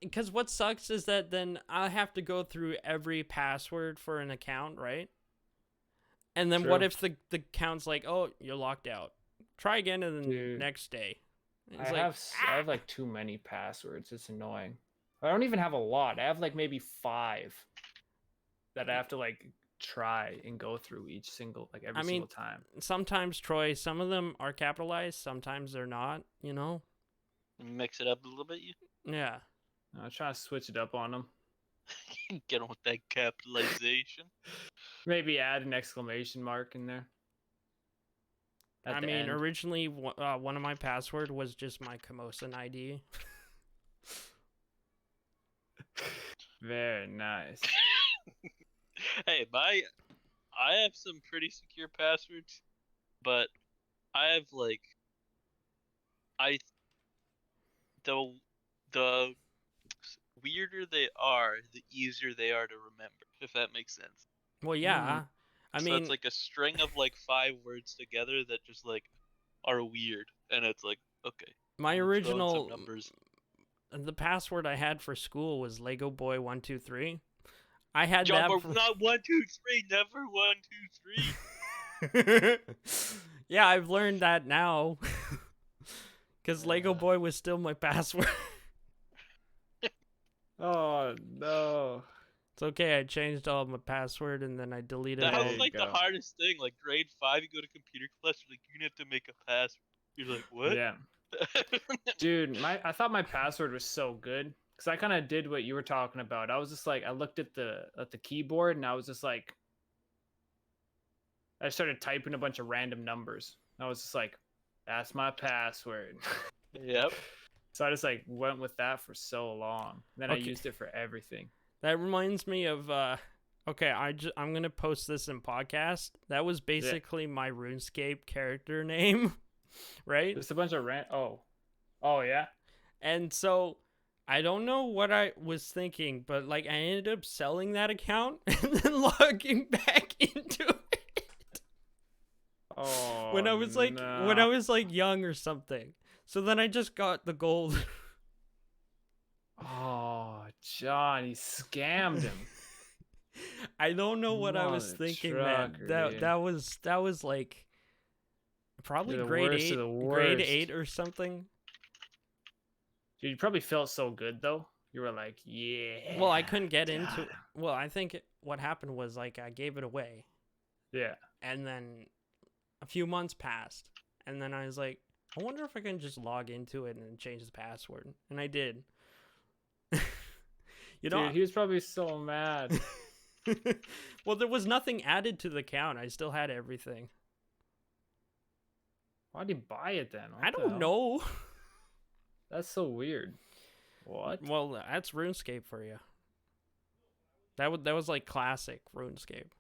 Speaker 1: Because what sucks is that then I have to go through every password for an account, right? And then what
Speaker 3: True.
Speaker 1: if the account's like, oh, you're locked out. Try again and then
Speaker 3: Dude.
Speaker 1: next day.
Speaker 3: I
Speaker 1: It's
Speaker 3: have like too many passwords. It's annoying. I don't even have a lot. I have like maybe 5 that I have to like try and go through each single every
Speaker 1: I mean,
Speaker 3: single time.
Speaker 1: sometimes, Troy, some of them are capitalized, sometimes they're not, you know?
Speaker 2: Mix it up a little bit. You
Speaker 1: Yeah.
Speaker 3: I'm trying to switch it up on them.
Speaker 2: get on with that capitalization.
Speaker 3: Maybe add an exclamation mark in there. At
Speaker 1: I
Speaker 3: the
Speaker 1: mean,
Speaker 3: end.
Speaker 1: originally, one of my password was just my Camosin ID.
Speaker 3: Very nice.
Speaker 2: Hey, I have some pretty secure passwords, but I have like the weirder they are, the easier they are to remember, if that makes sense.
Speaker 1: Well, yeah. I
Speaker 2: So
Speaker 1: mean,
Speaker 2: it's like a string of like 5 words together that just like are weird, and it's like, okay,
Speaker 1: my
Speaker 2: I'm gonna throw in some
Speaker 1: original,
Speaker 2: numbers.
Speaker 1: the password I had for school was Lego Boy 123. I had
Speaker 2: John
Speaker 1: that.
Speaker 2: Borg, not 1, 2, 3, never 1, 2, 3.
Speaker 1: Yeah, I've learned that now. Because Lego Boy was still my password.
Speaker 3: Oh no.
Speaker 1: It's okay, I changed all my password and then I deleted
Speaker 2: That
Speaker 1: all.
Speaker 2: was
Speaker 3: you
Speaker 2: like the
Speaker 3: go.
Speaker 2: hardest thing. Like grade 5, you go to computer class, you're like, you're gonna have to make a password. You're like, what?
Speaker 3: Yeah. Dude, I thought my password was so good because I kind of did what you were talking about. I was just like, I looked at the keyboard and I was just like, I started typing a bunch of random numbers. I was just like, that's my password.
Speaker 2: Yep.
Speaker 3: So I just like went with that for so long. Then I
Speaker 1: Okay.
Speaker 3: used it for everything.
Speaker 1: That reminds me of okay, I'm gonna post this in podcast. That was basically my RuneScape character name, right?
Speaker 3: Just a bunch of oh yeah.
Speaker 1: And so I don't know what I was thinking, but like I ended up selling that account and then logging back into it
Speaker 3: Oh,
Speaker 1: when I was like young or something. So then I just got the gold.
Speaker 3: Oh, John, he scammed him.
Speaker 1: I don't know what I was
Speaker 3: Mother
Speaker 1: thinking, man.
Speaker 3: trucker, dude.
Speaker 1: That was like probably
Speaker 3: You're the
Speaker 1: grade
Speaker 3: worst
Speaker 1: 8,
Speaker 3: of the
Speaker 1: grade
Speaker 3: worst.
Speaker 1: 8 or something.
Speaker 3: Dude, you probably felt so good though. You were like, yeah.
Speaker 1: Well, I couldn't get into
Speaker 3: God.
Speaker 1: well, I think what happened was like I gave it away
Speaker 3: Yeah.
Speaker 1: and then a few months passed and then I was like, I wonder if I can just log into it and then change the password. And I did. You know,
Speaker 3: Dude, he was probably so mad.
Speaker 1: well, there was nothing added to the account. I still had everything.
Speaker 3: Why'd he buy it then? What
Speaker 1: I
Speaker 3: the
Speaker 1: don't
Speaker 3: hell?
Speaker 1: know.
Speaker 3: That's so weird. What?
Speaker 1: Well, that's RuneScape for you. That was like classic RuneScape.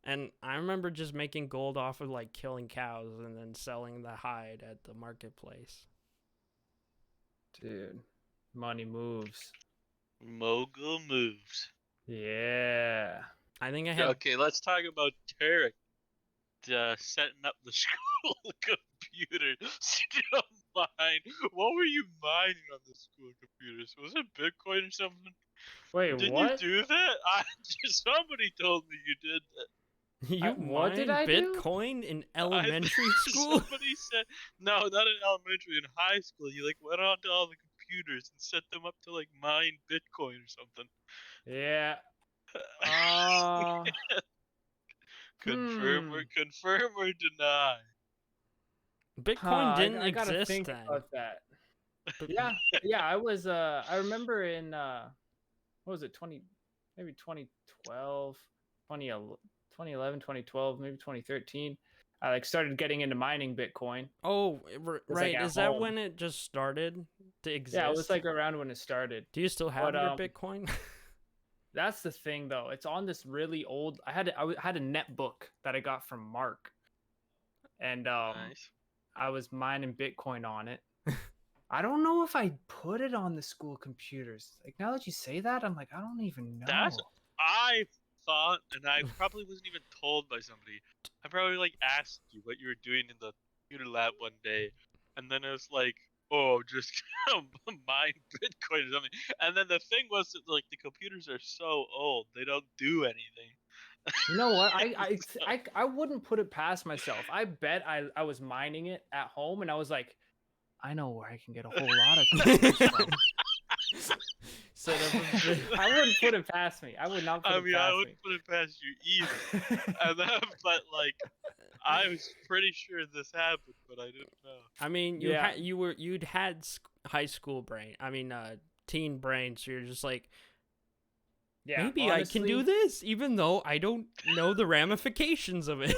Speaker 1: And I remember just making gold off of like killing cows and then selling the hide at the marketplace.
Speaker 3: Dude, money moves.
Speaker 2: Mogul moves.
Speaker 3: Yeah.
Speaker 1: I think I had
Speaker 2: Okay, let's talk about Terrick setting up the school computer. Still mine. What were you mining on the school computers? Was it Bitcoin or something?
Speaker 3: Wait,
Speaker 2: Did
Speaker 3: what?
Speaker 2: you do that? Somebody told me you did that.
Speaker 1: You
Speaker 3: what did
Speaker 1: mined
Speaker 3: I do?
Speaker 1: Bitcoin in elementary school?
Speaker 2: Somebody said no, not in elementary. In high school, you like went on to all the computers and set them up to like mine Bitcoin or something.
Speaker 3: Yeah. Uh,
Speaker 2: Confirm or deny.
Speaker 1: Bitcoin didn't
Speaker 3: I gotta
Speaker 1: exist
Speaker 3: think
Speaker 1: then.
Speaker 3: about that.
Speaker 1: But
Speaker 3: Yeah, I was I remember in what was it, maybe 2012, 2011, 2012, maybe 2013. I like started getting into mining Bitcoin.
Speaker 1: oh, right.
Speaker 3: at
Speaker 1: Is that
Speaker 3: home.
Speaker 1: when it just started to exist?
Speaker 3: Yeah, it was like around when it started.
Speaker 1: Do you still have
Speaker 3: But
Speaker 1: your Bitcoin?
Speaker 3: that's the thing though. It's on this really old. I had a netbook that I got from Mark, and
Speaker 2: Nice.
Speaker 3: I was mining Bitcoin on it. I don't know if I put it on the school computers. Like now that you say that, I'm like, I don't even know.
Speaker 2: I thought, and I probably wasn't even told by somebody. I probably like asked you what you were doing in the computer lab one day, and then it was like, oh, just mine Bitcoin or something. And then the thing was that like the computers are so old, they don't do anything.
Speaker 3: You know what? I wouldn't put it past myself. I bet I was mining it at home, and I was like, I know where I can get a whole lot of computers from. I wouldn't put it past me. I would not put it past me.
Speaker 2: I wouldn't put it past you either. And then, but like, I was pretty sure this happened, but I didn't know.
Speaker 1: I mean, you'd had high school brain. I mean, teen brain. So you're just like, maybe honestly, I can do this, even though I don't know the ramifications of it.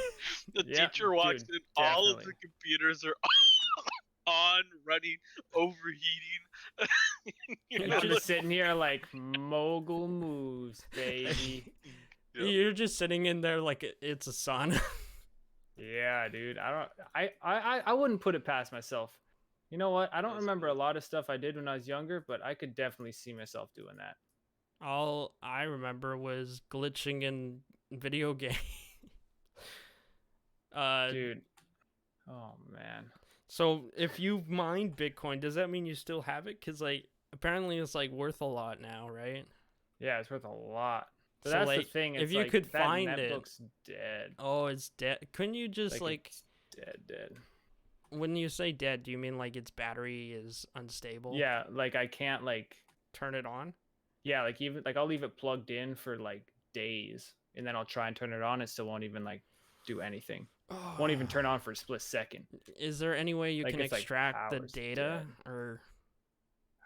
Speaker 2: The teacher walks in, all of the computers are on, running, overheating.
Speaker 3: You're just sitting here like mogul moves, baby.
Speaker 1: Yep. You're just sitting in there like it's a sauna.
Speaker 3: Yeah, dude. I wouldn't put it past myself. You know what? I don't remember a lot of stuff I did when I was younger, but I could definitely see myself doing that.
Speaker 1: All I remember was glitching in video games.
Speaker 3: Dude. Oh man.
Speaker 1: So if you mined Bitcoin, does that mean you still have it? Because like apparently it's like worth a lot now, right?
Speaker 3: Yeah, it's worth a lot. But
Speaker 1: so
Speaker 3: that's
Speaker 1: like,
Speaker 3: the thing.
Speaker 1: If you could find it,
Speaker 3: netbook's dead.
Speaker 1: Oh, it's dead. Couldn't you just like
Speaker 3: dead?
Speaker 1: When you say dead, do you mean like its battery is unstable?
Speaker 3: Yeah, like I can't like
Speaker 1: turn it on.
Speaker 3: Yeah, like even like I'll leave it plugged in for like days, and then I'll try and turn it on. It still won't even like do anything. Won't even turn on for a split second.
Speaker 1: Is there any way you can extract the data or?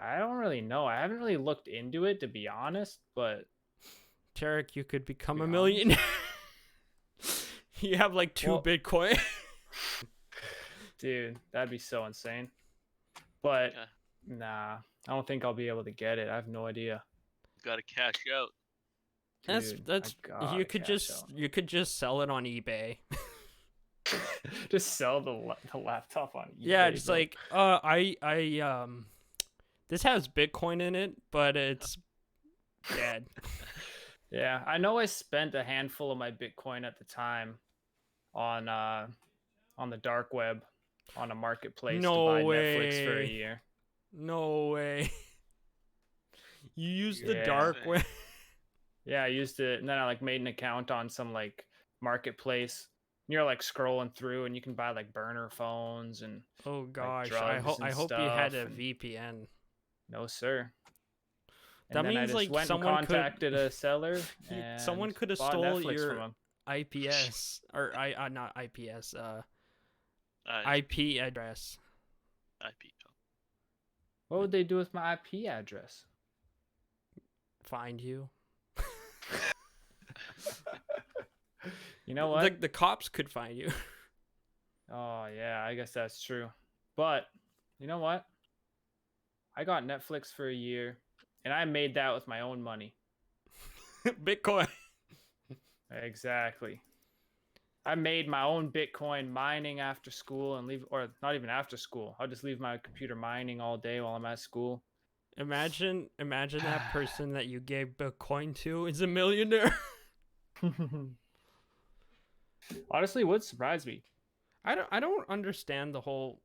Speaker 3: I don't really know. I haven't really looked into it, to be honest, but
Speaker 1: Terrick, you could become a millionaire. You have like 2 Bitcoin.
Speaker 3: Dude, that'd be so insane. But nah, I don't think I'll be able to get it. I have no idea.
Speaker 2: Gotta cash out.
Speaker 3: Dude,
Speaker 1: that's you could just sell it on eBay.
Speaker 3: Just sell the laptop on eBay.
Speaker 1: Yeah, it's like I this has Bitcoin in it, but it's dead.
Speaker 3: Yeah, I know I spent a handful of my Bitcoin at the time on the dark web on a marketplace to buy Netflix for a year.
Speaker 1: No way. You used the dark web?
Speaker 3: Yeah, I used it, and then I like made an account on some like marketplace. You're like scrolling through, and you can buy like burner phones and
Speaker 1: oh gosh,
Speaker 3: like,
Speaker 1: I hope you had a VPN.
Speaker 3: No, sir.
Speaker 1: And that means like someone
Speaker 3: contacted a seller.
Speaker 1: Someone could have stole your IPS or not IPS IP address.
Speaker 2: IP.
Speaker 3: What would they do with my IP address?
Speaker 1: Find you.
Speaker 3: You know what?
Speaker 1: The cops could find you.
Speaker 3: Oh yeah, I guess that's true. But you know what? I got Netflix for a year, and I made that with my own money.
Speaker 1: Bitcoin.
Speaker 3: Exactly. I made my own Bitcoin mining after school or not even after school. I'll just leave my computer mining all day while I'm at school.
Speaker 1: Imagine that person that you gave Bitcoin to is a millionaire.
Speaker 3: Honestly, it would surprise me.
Speaker 1: I don't understand the whole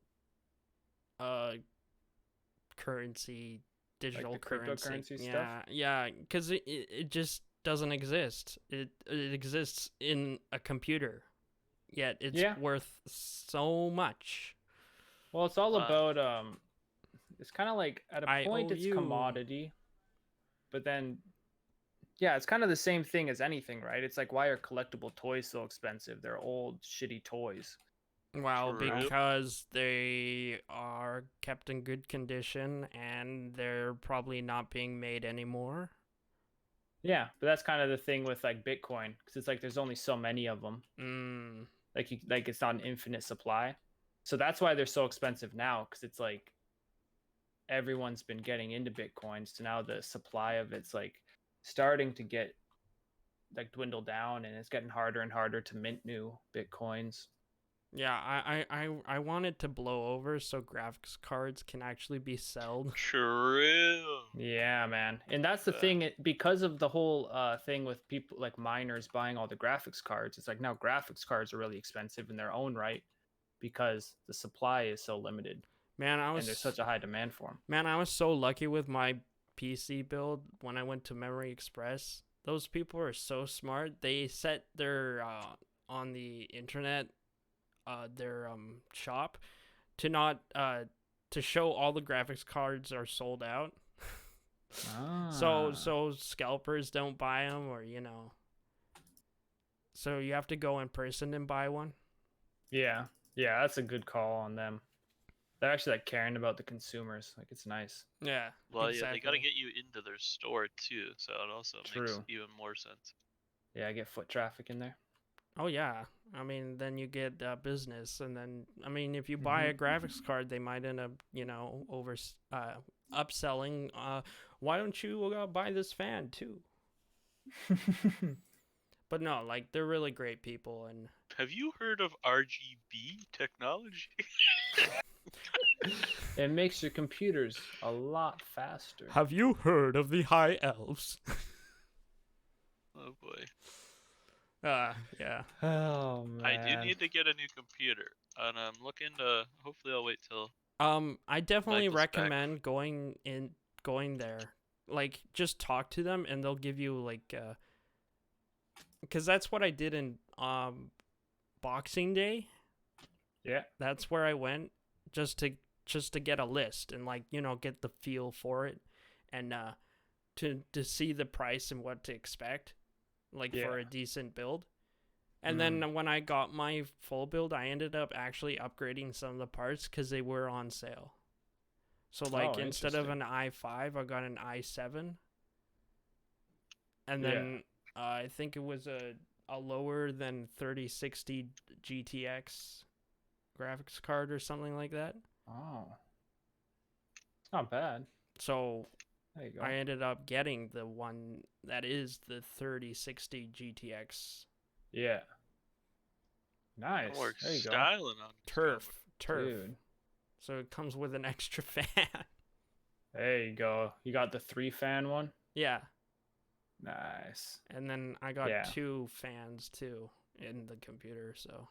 Speaker 1: currency, digital
Speaker 3: like the
Speaker 1: currency
Speaker 3: cryptocurrency stuff.
Speaker 1: Yeah, because it just doesn't exist. It exists in a computer, yet it's
Speaker 3: Yeah.
Speaker 1: worth so much.
Speaker 3: Well, it's all about it's kind of like at a point it's
Speaker 1: IOU.
Speaker 3: commodity, but then yeah, it's kind of the same thing as anything, right? It's like, why are collectible toys so expensive? They're old shitty toys.
Speaker 1: Well,
Speaker 2: True.
Speaker 1: because they are kept in good condition and they're probably not being made anymore.
Speaker 3: Yeah, but that's kind of the thing with like Bitcoin, because it's like there's only so many of them. Like it's not an infinite supply, so that's why they're so expensive now. Because it's like everyone's been getting into Bitcoins, so now the supply of it's like starting to get like dwindle down, and it's getting harder and harder to mint new Bitcoins.
Speaker 1: Yeah, I want it to blow over so graphics cards can actually be sold.
Speaker 2: True.
Speaker 3: Yeah, man. And that's the thing, because of the whole thing with people like miners buying all the graphics cards. It's like now graphics cards are really expensive in their own right because the supply is so limited
Speaker 1: Man,
Speaker 3: and there's such a high demand for them.
Speaker 1: Man, I was so lucky with my PC build when I went to Memory Express. Those people are so smart. They set their on the internet their shop to not to show all the graphics cards are sold out. So scalpers don't buy them, or so you have to go in person and buy one.
Speaker 3: Yeah, that's a good call on them. They're actually like caring about the consumers. Like, it's nice.
Speaker 1: Yeah.
Speaker 2: Well,
Speaker 1: exactly.
Speaker 2: yeah, they gotta get you into their store too, so it also makes even more sense.
Speaker 3: Yeah, I get foot traffic in there.
Speaker 1: Oh yeah, I mean, then you get business, and then I mean, if you buy a graphics card, they might end up, upselling. Why don't you buy this fan too? But no, like they're really great people, and
Speaker 2: have you heard of RGB technology?
Speaker 3: It makes your computers a lot faster.
Speaker 1: Have you heard of the High Elves?
Speaker 2: Oh boy.
Speaker 1: Yeah.
Speaker 3: Oh man.
Speaker 2: I do need to get a new computer, and I'm looking to. Hopefully, I'll wait till.
Speaker 1: I definitely
Speaker 2: Michael's back.
Speaker 1: recommend going there. Like, just talk to them, and they'll give you like, because that's what I did in Boxing Day.
Speaker 3: Yeah.
Speaker 1: That's where I went just to get a list and like get the feel for it, and to see the price and what to expect. Like for a decent build. And then when I got my full build, I ended up actually upgrading some of the parts because they were on sale. So like instead of an i5, I got an i7. And then I think it was a lower than 3060 GTX graphics card or something like that.
Speaker 3: Oh. It's not bad.
Speaker 1: So
Speaker 3: there you go.
Speaker 1: I ended up getting the one that is the 3060 GTX.
Speaker 3: Yeah. Nice. There you go.
Speaker 2: Styling on
Speaker 1: Turf.
Speaker 3: Dude.
Speaker 1: So it comes with an extra fan.
Speaker 3: There you go. You got the 3-fan one?
Speaker 1: Yeah.
Speaker 3: Nice.
Speaker 1: And then I got 2 fans too in the computer, so.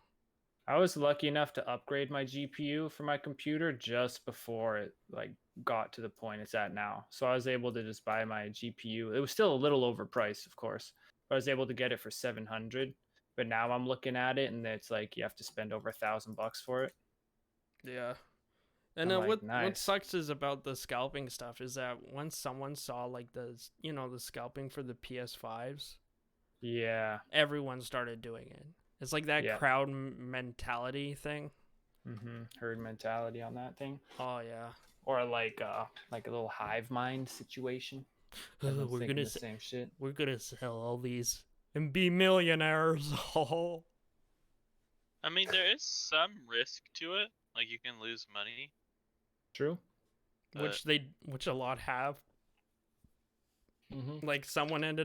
Speaker 3: I was lucky enough to upgrade my GPU for my computer just before it like got to the point it's at now. So I was able to just buy my GPU. It was still a little overpriced, of course, but I was able to get it for $700. But now I'm looking at it, and it's like you have to spend over $1,000 for it.
Speaker 1: Yeah. And what sucks is about the scalping stuff is that once someone saw like the scalping for the PS5s, everyone started doing it. It's like that crowd mentality thing.
Speaker 3: Herd mentality on that thing.
Speaker 1: Oh yeah.
Speaker 3: Or like a little hive mind situation.
Speaker 1: We're gonna
Speaker 3: same shit.
Speaker 1: We're gonna sell all these and be millionaires. Oh.
Speaker 2: I mean, there is some risk to it. Like you can lose money.
Speaker 3: True.
Speaker 1: Which a lot have. Like someone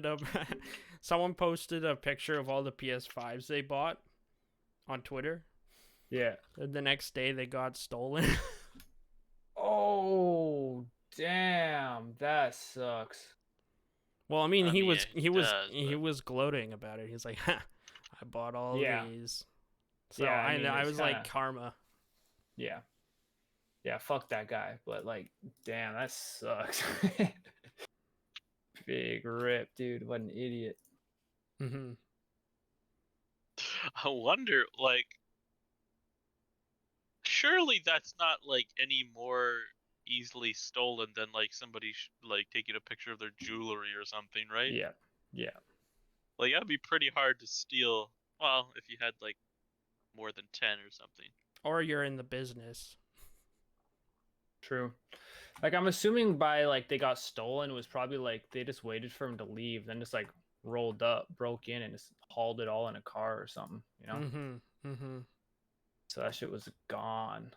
Speaker 1: someone posted a picture of all the PS5s they bought on Twitter. Yeah. And the next day they got stolen.
Speaker 3: Oh, damn. That sucks.
Speaker 1: Well, I mean, he was gloating about it. He's like, I bought all of these. So I was like, karma. Yeah. Yeah, fuck that guy. But like, damn, that sucks.
Speaker 3: Big rip, dude. What an idiot.
Speaker 1: Mm-hmm.
Speaker 2: I wonder, like, surely that's not like any more easily stolen than like somebody like taking a picture of their jewelry or something, right?
Speaker 3: Yeah. Yeah.
Speaker 2: Like that'd be pretty hard to steal. Well, if you had like more than 10 or something.
Speaker 1: Or you're in the business.
Speaker 3: True. Like I'm assuming by like they got stolen, it was probably like they just waited for him to leave, then just like rolled up, broke in, and just hauled it all in a car or something, you know?
Speaker 1: Mm-hmm. Mm-hmm.
Speaker 3: So that shit was gone.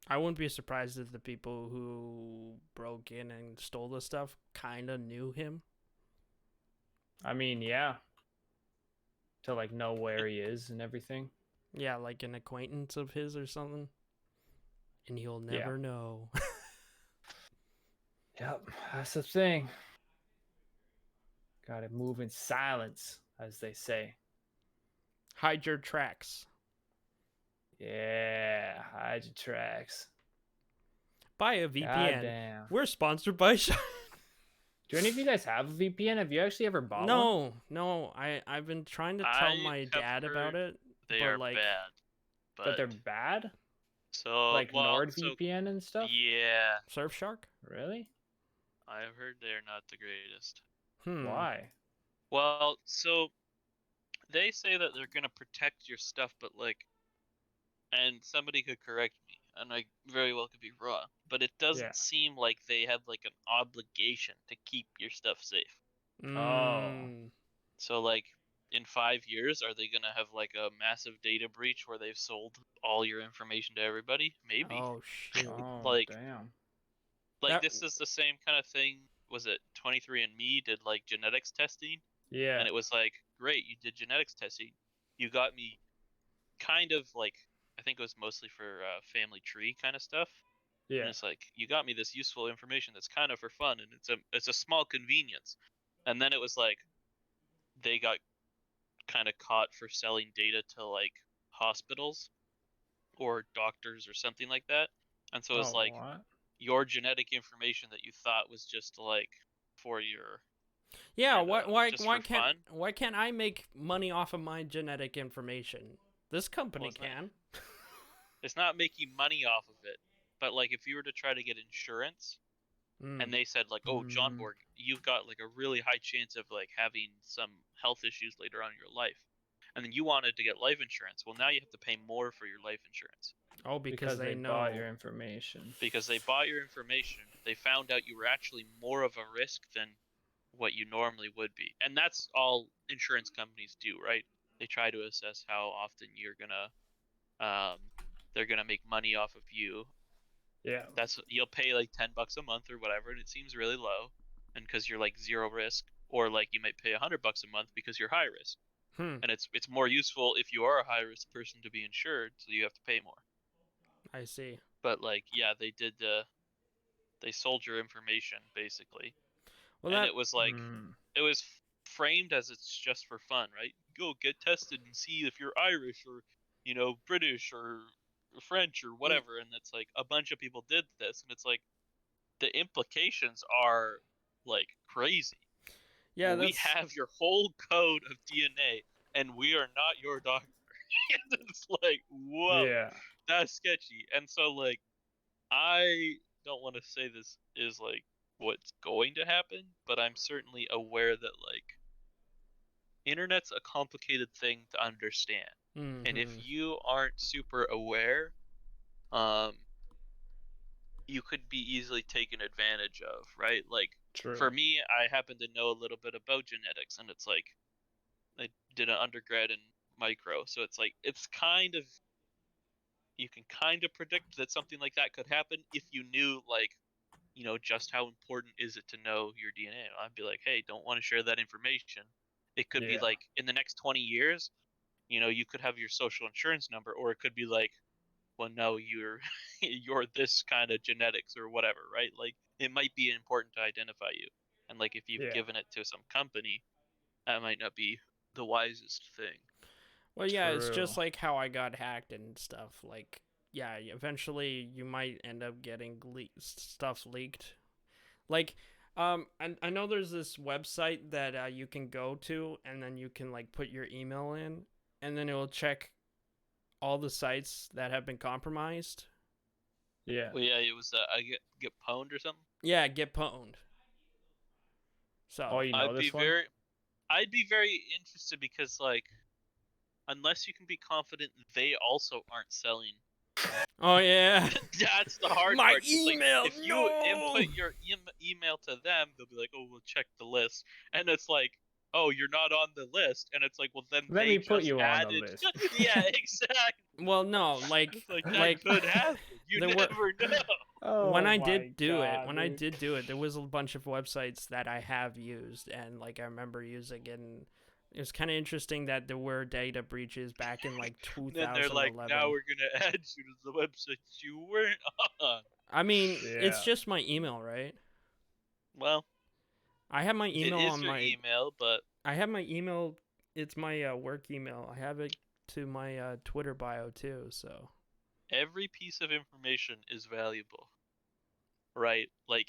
Speaker 1: I wouldn't be surprised if the people who broke in and stole the stuff kind of knew him.
Speaker 3: I mean, yeah. To like know where he is and everything.
Speaker 1: Yeah, like an acquaintance of his or something. And he'll never know.
Speaker 3: Yep, that's the thing. Gotta move in silence, as they say.
Speaker 1: Hide your tracks.
Speaker 3: Yeah, hide your tracks.
Speaker 1: Buy a VPN.
Speaker 3: Goddamn.
Speaker 1: We're sponsored by
Speaker 3: Do any of you guys have a VPN? Have you actually ever bought one?
Speaker 1: No. I've been trying to tell my dad about it.
Speaker 2: They
Speaker 1: but
Speaker 2: are
Speaker 1: like,
Speaker 2: bad.
Speaker 3: But they're bad?
Speaker 2: So
Speaker 3: Like NordVPN and stuff?
Speaker 2: Yeah.
Speaker 1: Surfshark?
Speaker 3: Really?
Speaker 2: I've heard they're not the greatest.
Speaker 3: Why?
Speaker 2: Well, so they say that they're gonna protect your stuff, but like, and somebody could correct me, and I very well could be wrong, but it doesn't seem like they have like an obligation to keep your stuff safe.
Speaker 3: Oh.
Speaker 2: So like, in 5 years, are they gonna have like a massive data breach where they've sold all your information to everybody? Maybe.
Speaker 1: Oh shit.
Speaker 3: Oh,
Speaker 2: Like,
Speaker 3: damn.
Speaker 2: like this is the same kind of thing. Was it 23andMe did like genetics testing?
Speaker 3: Yeah.
Speaker 2: And it was like, great, you did genetics testing. You got me kind of like, I think it was mostly for family tree kind of stuff.
Speaker 3: Yeah.
Speaker 2: And it's like, you got me this useful information that's kind of for fun, and it's a small convenience. And then it was like, they got kind of caught for selling data to like hospitals or doctors or something like that. And so it's like,
Speaker 3: what?
Speaker 2: your genetic information that you thought was just like for your
Speaker 1: why can't I make money off of my genetic information? This company can.
Speaker 2: It's not making money off of it, but like if you were to try to get insurance, and they said like, oh, Jonborg, you've got like a really high chance of like having some health issues later on in your life, and then you wanted to get life insurance. Well, now you have to pay more for your life insurance.
Speaker 1: Oh, because they know.
Speaker 3: Bought your information.
Speaker 2: Because they bought your information. They found out you were actually more of a risk than what you normally would be. And that's all insurance companies do, right? They try to assess how often you're gonna they're gonna make money off of you.
Speaker 3: Yeah.
Speaker 2: You'll pay like $10 a month or whatever, and it seems really low, and because you're like zero risk, or like you might pay $100 a month because you're high risk. And it's more useful if you are a high risk person to be insured, so you have to pay more.
Speaker 1: I see.
Speaker 2: But like, yeah, they sold your information basically. Well, and it was like, it was framed as it's just for fun, right? Go get tested and see if you're Irish or, you know, British or French or whatever. And it's like a bunch of people did this, and it's like the implications are like crazy.
Speaker 1: Yeah,
Speaker 2: we have your whole code of DNA, and we are not your doctor. And it's like, whoa, that's sketchy. And so like, I don't want to say this is like what's going to happen, but I'm certainly aware that like, internet's a complicated thing to understand. And if you aren't super aware, you could be easily taken advantage of, right? Like, for me, I happen to know a little bit about genetics, and it's like, I did an undergrad in micro, so it's like, it's kind of, you can kind of predict that something like that could happen if you knew, like, you know, just how important is it to know your DNA. I'd be like, hey, don't want to share that information. It could be like, in the next 20 years, you know, you could have your social insurance number, or it could be like, well, no, you're you're this kind of genetics or whatever, right? Like, it might be important to identify you. And like, if you've given it to some company, that might not be the wisest thing.
Speaker 1: Well, yeah, it's just like how I got hacked and stuff. Like, yeah, eventually you might end up getting stuff leaked. Like, I know there's this website that you can go to, and then you can like put your email in, and then it will check all the sites that have been compromised.
Speaker 3: Yeah.
Speaker 2: Well, yeah, it was I get pwned or something.
Speaker 1: Yeah, get pwned. So
Speaker 3: Oh, you know
Speaker 2: I'd be
Speaker 3: this one?
Speaker 2: I'd be very interested because like, unless you can be confident they also aren't selling.
Speaker 1: oh yeah,
Speaker 2: That's the hard
Speaker 1: my
Speaker 2: part. 'Cause, like,
Speaker 1: email.
Speaker 2: if you
Speaker 1: No.
Speaker 2: input your email to them, they'll be like, "Oh, we'll check the list," and it's like, "Oh, you're not on the list," and it's like, "Well, then
Speaker 3: Let
Speaker 2: they
Speaker 3: me put
Speaker 2: just
Speaker 3: you on the
Speaker 2: added."
Speaker 3: list.
Speaker 2: Yeah, exactly.
Speaker 1: Well, no, like
Speaker 2: It's like that
Speaker 1: like
Speaker 2: could happen. You
Speaker 1: there
Speaker 2: never
Speaker 1: were
Speaker 2: know.
Speaker 1: when
Speaker 3: Oh
Speaker 1: I
Speaker 3: my
Speaker 1: did do it,
Speaker 3: God,
Speaker 1: when I
Speaker 3: dude.
Speaker 1: did do it, there was a bunch of websites that I have used, and like I remember using it. And it was kind of interesting that there were data breaches back in like
Speaker 2: And then they're like,
Speaker 1: 2011.
Speaker 2: "Now we're gonna add you to the websites you weren't on."
Speaker 1: I mean, it's
Speaker 3: Yeah.
Speaker 1: just my email, right?
Speaker 2: Well,
Speaker 1: I have my
Speaker 2: it
Speaker 1: email
Speaker 2: is
Speaker 1: on
Speaker 2: your
Speaker 1: my.
Speaker 2: email, but
Speaker 1: I have my email. It's my work email. I have it to my Twitter bio too. So
Speaker 2: every piece of information is valuable, right? Like,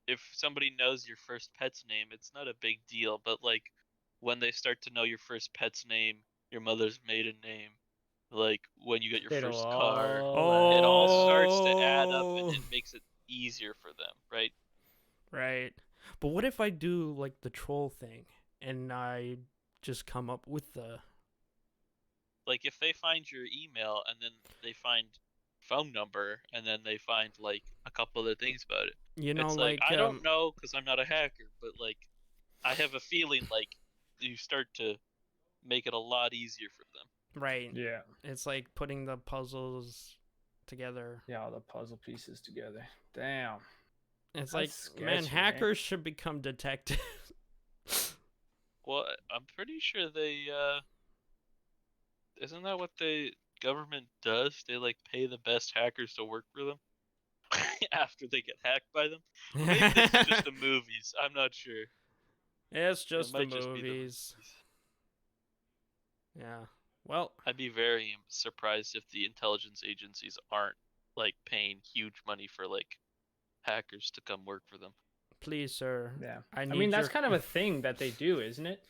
Speaker 2: if somebody knows your first pet's name, it's not a big deal. But like, when they start to know your first pet's name, your mother's maiden name, like when you get your
Speaker 3: It'll
Speaker 2: first car,
Speaker 3: all
Speaker 2: it all
Speaker 3: add up.
Speaker 2: starts to add up and
Speaker 1: oh,
Speaker 2: it makes it easier for them, right?
Speaker 1: right. But what if I do like the troll thing and I just come up with the
Speaker 2: Like, if they find your email and then they find phone number and then they find like a couple other things about it, it's like,
Speaker 1: like
Speaker 2: I don't know because I'm not a hacker, but like, I have a feeling like you start to make it a lot easier for them.
Speaker 1: right.
Speaker 3: Yeah.
Speaker 1: It's like putting the puzzles together.
Speaker 3: Yeah, all the puzzle pieces together. Damn.
Speaker 1: It's
Speaker 3: That's
Speaker 1: like,
Speaker 3: sketchy,
Speaker 1: man,
Speaker 3: eh?
Speaker 1: hackers should become detectives.
Speaker 2: Well, I'm pretty sure they isn't that what the government does? They like pay the best hackers to work for them after they get hacked by them. Or maybe this is just the movies. I'm not sure.
Speaker 1: It's
Speaker 2: It
Speaker 1: just the
Speaker 2: might just be the
Speaker 1: movies.
Speaker 2: movies.
Speaker 1: Yeah. Well,
Speaker 2: I'd be very surprised if the intelligence agencies aren't like paying huge money for like hackers to come work for them.
Speaker 1: please, sir.
Speaker 3: Yeah.
Speaker 1: I
Speaker 3: I
Speaker 1: need
Speaker 3: mean, that's
Speaker 1: your...
Speaker 3: kind of a thing that they do, isn't it?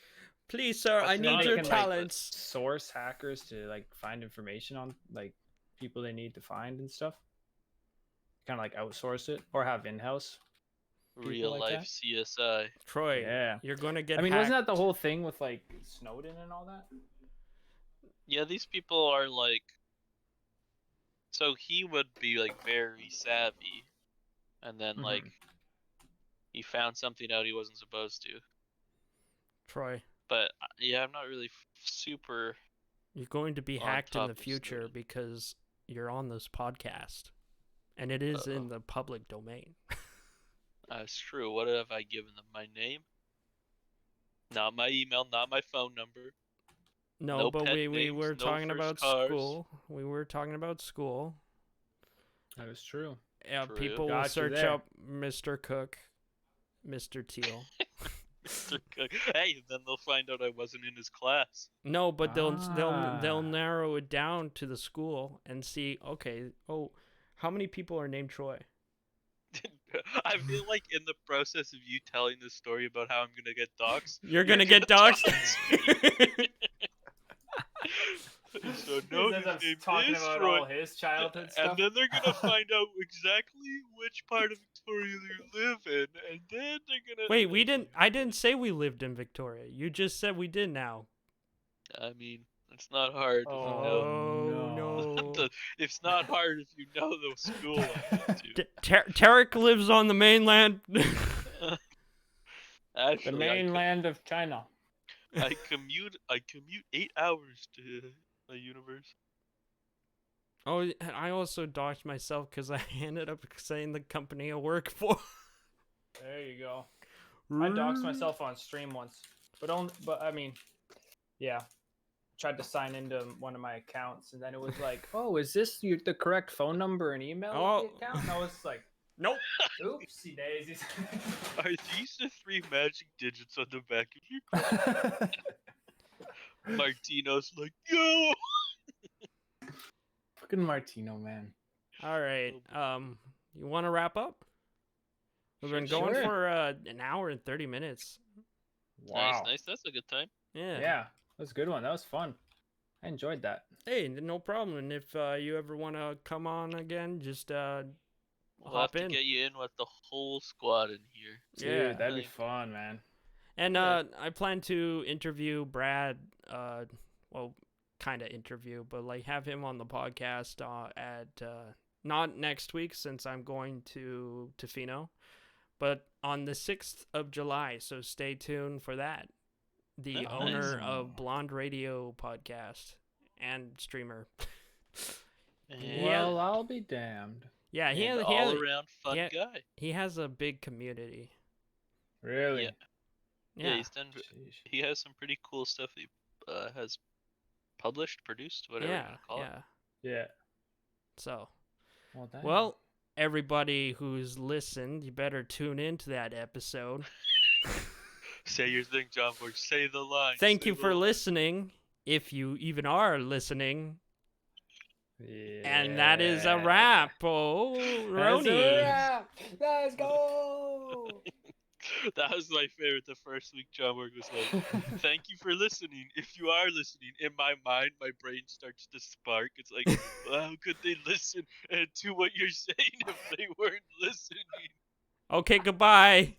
Speaker 1: Please, sir, I
Speaker 2: It's
Speaker 1: need
Speaker 2: not
Speaker 1: your
Speaker 3: they can, like,
Speaker 1: talents.
Speaker 3: source hackers to like find information on like people they need to find and stuff. Kind of like outsource it or have in-house.
Speaker 2: Real
Speaker 3: like
Speaker 2: life
Speaker 3: that?
Speaker 2: CSI.
Speaker 1: Troy,
Speaker 3: Yeah.
Speaker 1: you're going to get
Speaker 3: I mean,
Speaker 1: hacked.
Speaker 3: wasn't that the whole thing with like Snowden and all that?
Speaker 2: Yeah, these people are like. So he would be like very savvy, and then like he found something out he wasn't supposed to.
Speaker 1: Troy,
Speaker 2: But yeah, I'm not really super
Speaker 1: you're going to be
Speaker 2: on
Speaker 1: hacked in
Speaker 2: top
Speaker 1: the
Speaker 2: of
Speaker 1: future
Speaker 2: Snowden.
Speaker 1: because you're on this podcast. And it is
Speaker 2: Uh-oh.
Speaker 1: in the public domain.
Speaker 2: That's true. What have I given them? My name? Not my email, not my phone number.
Speaker 1: No,
Speaker 2: No
Speaker 1: but
Speaker 2: pet
Speaker 1: we
Speaker 2: names,
Speaker 1: were
Speaker 2: no
Speaker 1: talking
Speaker 2: first
Speaker 1: about
Speaker 2: cars.
Speaker 1: school. We were talking about school.
Speaker 3: That is true.
Speaker 2: True.
Speaker 1: People will
Speaker 3: Got you
Speaker 1: search
Speaker 3: there.
Speaker 1: up Mr. Cook, Mr. Teal.
Speaker 2: Mr. Cook. Hey, then they'll find out I wasn't in his class.
Speaker 1: No, but they'll
Speaker 3: Ah.
Speaker 1: narrow it down to the school and see, okay, oh, how many people are named Troy?
Speaker 2: I feel like in the process of you telling this story about how I'm gonna get doxxed,
Speaker 1: You're gonna get doxxed.
Speaker 2: So no, his name is Troy.
Speaker 3: his childhood
Speaker 2: And then they're gonna find out exactly which part of Victoria you live in, and then they're gonna.
Speaker 1: Wait, we didn't. I didn't say we lived in Victoria. You just said we did now.
Speaker 2: I mean, it's not hard if you know.
Speaker 1: Oh no.
Speaker 2: It's not hard if you know the school I went to.
Speaker 1: Terrick lives on the mainland.
Speaker 2: Actually,
Speaker 3: The mainland of China.
Speaker 2: I commute 8 hours to the universe.
Speaker 1: Oh, I also doxed myself because I ended up saying the company I work for.
Speaker 3: There you go. I doxed myself on stream once, but I mean, yeah. Tried to sign into one of my accounts, and then it was like, "Oh, is this the correct phone number and email of the account?" And I was like,
Speaker 1: Nope.
Speaker 3: "Oopsie daisies."
Speaker 2: Are these the 3 magic digits on the back of your card? Martino's like, yo!
Speaker 3: Fucking Martino, man.
Speaker 1: All right. You want to wrap up? We've been
Speaker 2: Sure.
Speaker 1: going
Speaker 3: Sure.
Speaker 1: for an hour and 30 minutes.
Speaker 3: Wow.
Speaker 2: Nice. That's a good time.
Speaker 1: Yeah.
Speaker 3: Yeah, that was a good one. That was fun. I enjoyed that.
Speaker 1: Hey, no problem. And if you ever want to come on again, just
Speaker 2: We'll
Speaker 1: hop
Speaker 2: have to
Speaker 1: in.
Speaker 2: get you in with the whole squad in here.
Speaker 3: Dude,
Speaker 1: Yeah.
Speaker 3: that'd be
Speaker 2: Like-
Speaker 3: fun, man.
Speaker 1: And
Speaker 2: Yeah.
Speaker 1: I plan to interview Brad. Well, kind of interview, but like have him on the podcast at not next week since I'm going to Tofino, but on the 6th of July. So stay tuned for that. The
Speaker 2: Oh,
Speaker 1: owner
Speaker 3: nice.
Speaker 1: of Blonde Radio podcast and streamer.
Speaker 2: And
Speaker 3: Well, I'll be damned.
Speaker 1: Yeah,
Speaker 2: an all-around fun
Speaker 1: yeah.
Speaker 2: guy.
Speaker 1: he has a big community.
Speaker 3: Really?
Speaker 2: Yeah.
Speaker 1: Yeah.
Speaker 2: He's done.
Speaker 3: Sheesh.
Speaker 2: He has some pretty cool stuff he has published, produced, whatever you
Speaker 1: Yeah.
Speaker 2: want to call
Speaker 1: Yeah.
Speaker 3: Yeah.
Speaker 1: So,
Speaker 3: Well, dang.
Speaker 1: well, everybody who's listened, you better tune into that episode.
Speaker 2: it. Say your thing, Jonborg. Say the line.
Speaker 1: Thank
Speaker 2: say
Speaker 1: you
Speaker 2: the
Speaker 1: for
Speaker 2: line.
Speaker 1: listening, if you even are listening. And that is a wrap. Oh,
Speaker 3: That's a
Speaker 1: Roni.
Speaker 3: wrap. Let's go.
Speaker 2: That was my favorite. The first week, Jonborg was like, "Thank you for listening. If you are listening," in my mind, my brain starts to spark. It's like, well, how could they listen to what you're saying if they weren't listening?
Speaker 1: Okay, goodbye.